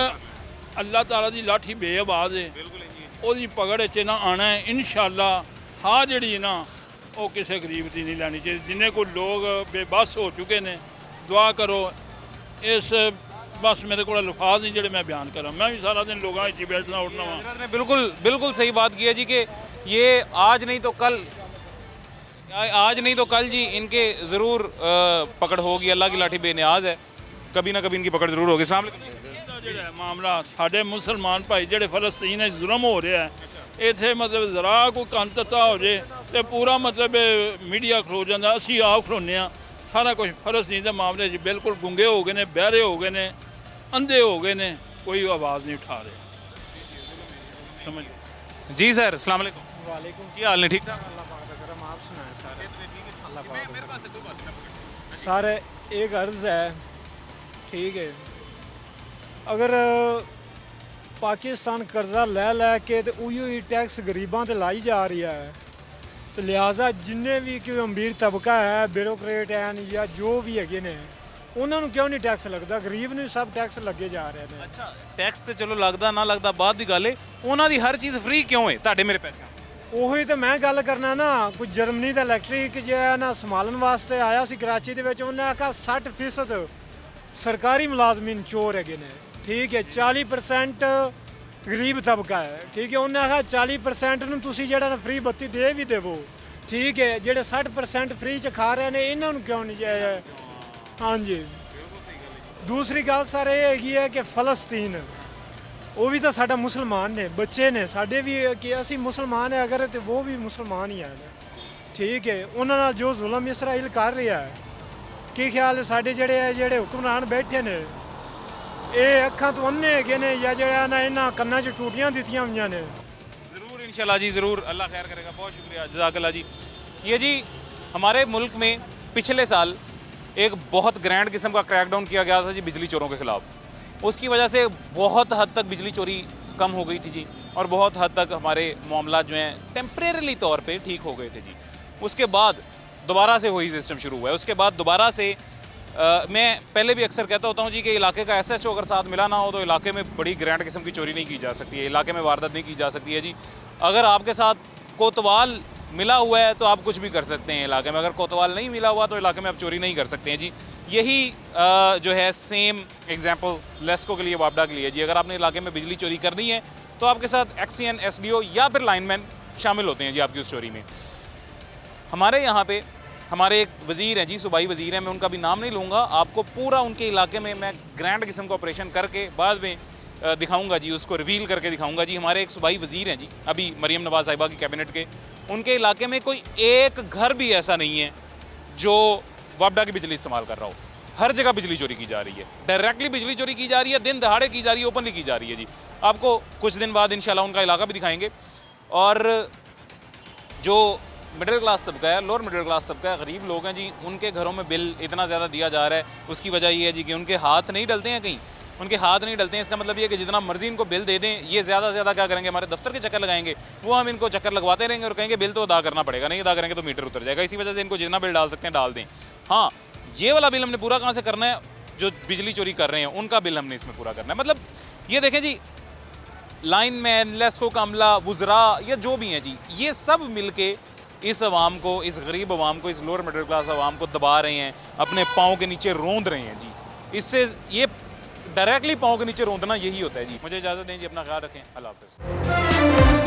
ਅੱਲਾਹ ਤਾਲਾ ਦੀ ਲਾਠੀ ਬੇਆਵਾਜ਼ ਹੈ, ਉਹਦੀ ਪਕੜ 'ਚ ਨਾ ਆਉਣਾ ਹੈ ਇਨਸ਼ਾਅੱਲਾ। ਹਾਂ ਜਿਹੜੀ ਨਾ ਉਹ ਕਿਸੇ ਗਰੀਬ ਦੀ ਨਹੀਂ ਲੈਣੀ ਚਾਹੀਦੀ। ਜਿੰਨੇ ਕੋਈ ਲੋਕ ਬੇਬਸ ਹੋ ਚੁੱਕੇ ਨੇ, ਦੁਆ ਕਰੋ। ਇਸ बस मेरे को अल्फाज नहीं ਜਿਹੜੇ मैं बयान करा। मैं भी सारा दिन लोगों की बैठना उठना वहाँ। बिल्कुल सही बात की है जी कि ये आज नहीं तो कल जी इनके ज़रूर पकड़ होगी। अल्लाह की लाठी बेनियाज है, कभी ना कभी इनकी पकड़ ज़रूर होगी। अस्सलाम वालेकुम। ਜਿਹੜਾ ਮਾਮਲਾ ਸਾਡੇ ਮੁਸਲਮਾਨ ਭਾਈ ਜਿਹੜੇ ਫਲਸਤੀਨ ਵਿੱਚ ਜ਼ੁਲਮ ਹੋ ਰਿਹਾ ਹੈ, ਇੱਥੇ ਮਤਲਬ ਜ਼ਰਾ ਕੋਈ ਕੰਤਤਾ ਹੋ ਜੇ ਤੇ ਪੂਰਾ ਮਤਲਬ ਮੀਡੀਆ ਖਲੋ ਜਾਂਦਾ, ਅਸੀਂ ਆਪ ਖਲੋਨੇ ਆ। ਸਾਰਾ ਕੁਝ ਫਲਸਤੀਨ ਦੇ ਮਾਮਲੇ 'ਚ ਬਿਲਕੁਲ ਗੁੰਗੇ ਹੋ ਗਏ ਨੇ, ਬਹਿਰੇ ਹੋ ਗਏ ਨੇ, अंधे हो गए ने, कोई आवाज़ नहीं उठा रहे। समझ जी सर। अस्सलाम वालेकुम। वालेकुम। जी हाल ने ठीक ठाक? आप सुनाएं सर। सर एक अर्ज़ है, ठीक है, अगर पाकिस्तान कर्जा लै लै के तो उही टैक्स गरीबां ते लाई जा रही है तो लिहाजा जिन्ने भी कोई अमीर तबका है ब्यूरोक्रेट हैं या जो भी है ने ਉਹਨਾਂ ਨੂੰ ਕਿਉਂ ਨਹੀਂ ਟੈਕਸ ਲੱਗਦਾ ਗਰੀਬ ਨੂੰ ਸਭ ਟੈਕਸ ਲੱਗੇ ਜਾ ਰਹੇ ਨੇ ਅੱਛਾ ਟੈਕਸ ਤੇ ਚਲੋ ਲੱਗਦਾ ਨਾ ਲੱਗਦਾ ਬਾਅਦ ਦੀ ਗੱਲ ਏ ਉਹਨਾਂ ਦੀ ਹਰ ਚੀਜ਼ ਫ੍ਰੀ ਕਿਉਂ ਏ ਤੁਹਾਡੇ ਮੇਰੇ ਪੈਸਿਆਂ ਉਹੀ ਤਾਂ ਮੈਂ ਗੱਲ ਕਰਨਾ ਨਾ ਕੋਈ ਜਰਮਨੀ ਦਾ ਇਲੈਕਟ੍ਰਿਕ ਜਿਹੜਾ ਨਾ ਸੰਭਾਲਣ ਵਾਸਤੇ ਆਇਆ ਸੀ ਕਰਾਚੀ ਦੇ ਵਿੱਚ ਉਹਨੇ ਆਖਿਆ 60% ਸਰਕਾਰੀ ਮੁਲਾਜ਼ਮੀਨ ਚੋਰ ਹੈਗੇ ਨੇ ਠੀਕ ਹੈ 40% ਗਰੀਬ ਤਬਕਾ ਹੈ ਠੀਕ ਹੈ ਉਹਨੇ ਆਖਿਆ 40% ਨੂੰ ਤੁਸੀਂ ਜਿਹੜਾ ਨਾ ਫ੍ਰੀ ਬੱਤੀ ਦੇ ਵੀ ਦੇਵੋ ਠੀਕ ਹੈ ਜਿਹੜੇ 60% ਫ੍ਰੀ ਚ ਖਾ ਰਹੇ ਨੇ ਇਹਨਾਂ ਨੂੰ ਕਿਉਂ ਨਹੀਂ ਜਾਇਆ ਹਾਂਜੀ ਦੂਸਰੀ ਗੱਲ ਸਰ ਇਹ ਹੈਗੀ ਹੈ ਕਿ ਫਲਸਤੀਨ ਉਹ ਵੀ ਤਾਂ ਸਾਡਾ ਮੁਸਲਮਾਨ ਨੇ ਬੱਚੇ ਨੇ ਸਾਡੇ ਵੀ ਕਿ ਅਸੀਂ ਮੁਸਲਮਾਨ ਹੈ ਅਗਰ ਤੇ ਉਹ ਵੀ ਮੁਸਲਮਾਨ ਹੀ ਹੈ ਠੀਕ ਹੈ ਉਹਨਾਂ ਨਾਲ ਜੋ ਜ਼ੁਲਮ ਇਸਰਾਈਲ ਕਰ ਰਿਹਾ ਹੈ ਕੀ ਖਿਆਲ ਹੈ ਸਾਡੇ ਜਿਹੜੇ ਹੁਕਮਰਾਨ ਬੈਠੇ ਨੇ ਇਹ ਅੱਖਾਂ ਤੋਂ ਅੰਨੇ ਹੈਗੇ ਨੇ ਜਾਂ ਜਿਹੜਾ ਨਾ ਇਹਨਾਂ ਕੰਨਾਂ 'ਚ ਟੂਟੀਆਂ ਦਿੱਤੀਆਂ ਹੋਈਆਂ ਨੇ ज़रूर इंशाल्लाह जी ज़रूर अल्लाह खैर करेगा बहुत शुक्रिया जज़ाकल्लाह जी ये जी हमारे मुल्क में पिछले साल एक बहुत ग्रैंड किस्म का क्रैकडाउन किया गया था जी बिजली चोरों के ख़िलाफ़ उसकी वजह से बहुत हद तक बिजली चोरी कम हो गई थी जी और बहुत हद तक हमारे मामला जो हैं टेम्परेरी तौर पे ठीक हो गए थे जी उसके बाद दोबारा से वही सिस्टम शुरू हुआ है उसके बाद दोबारा से मैं पहले भी अक्सर कहता होता हूँ जी कि इलाके का SHO अगर साथ मिला ना हो तो इलाके में बड़ी ग्रैंड किस्म की चोरी नहीं की जा सकती है इलाके में वारदात नहीं की जा सकती है जी अगर आपके साथ कोतवाल मिला हुआ है तो आप कुछ भी कर सकते हैं इलाके में अगर कोतवाल नहीं मिला हुआ तो इलाके में आप चोरी नहीं कर सकते हैं जी यही जो है सेम एग्जांपल लेस्को के लिए वापडा के लिए जी अगर आपने इलाके में बिजली चोरी करनी है तो आपके साथ XCN SDO या फिर लाइनमैन शामिल होते हैं जी आपकी उस चोरी में हमारे यहाँ पे हमारे एक वज़ीर हैं जी सूबाई वज़ीर हैं मैं उनका भी नाम नहीं लूँगा आपको पूरा उनके इलाके में मैं ग्रैंड किस्म का ऑपरेशन करके बाद में दिखाऊंगा जी उसको रिवील करके दिखाऊंगा जी हमारे एक सूबाई वज़ीर हैं जी अभी मरीम नवाज़ साहिबा की कैबिनेट के उनके इलाके में कोई एक घर भी ऐसा नहीं है जो वापडा की बिजली इस्तेमाल कर रहा हो हर जगह बिजली चोरी की जा रही है डायरेक्टली बिजली चोरी की जा रही है दिन दहाड़े की जा रही है ओपनली की जा रही है जी आपको कुछ दिन बाद इंशाल्लाह उनका इलाका भी दिखाएंगे और जो मिडिल क्लास तबका है लोअर मिडिल क्लास तबका है गरीब लोग हैं जी उनके घरों में बिल इतना ज़्यादा दिया जा रहा है उसकी वजह ये है जी कि उनके हाथ नहीं डलते हैं कहीं उनके हाथ नहीं डलते हैं इसका मतलब ये है कि जितना मर्जी इनको बिल दे दें ये ज़्यादा से ज़्यादा क्या करेंगे हमारे दफ्तर के चक्कर लगाएंगे वो हम इनको चक्कर लगवाते रहेंगे और कहेंगे बिल तो अदा करना पड़ेगा नहीं अदा करेंगे तो मीटर उतर जाएगा इसी वजह से इनको जितना बिल डाल सकते हैं डाल दें हाँ ये वाला बिल हमने पूरा कहाँ से करना है जो बिजली चोरी कर रहे हैं उनका बिल हमने इसमें पूरा करना है मतलब ये देखें जी लाइनमैन लेस्को का अमला वुज़रा या जो भी हैं जी ये सब मिल के इस आवाम को इस गरीब आवाम को इस लोअर मिडिल क्लास आवाम को दबा रहे हैं अपने पाँव के नीचे रोंद रहे हैं जी इससे ये डायरेक्टली पाँव के नीचे रोंदना यही होता है जी मुझे इजाज़त दें जी अपना ख्याल रखें अल्लाह हाफ़िज़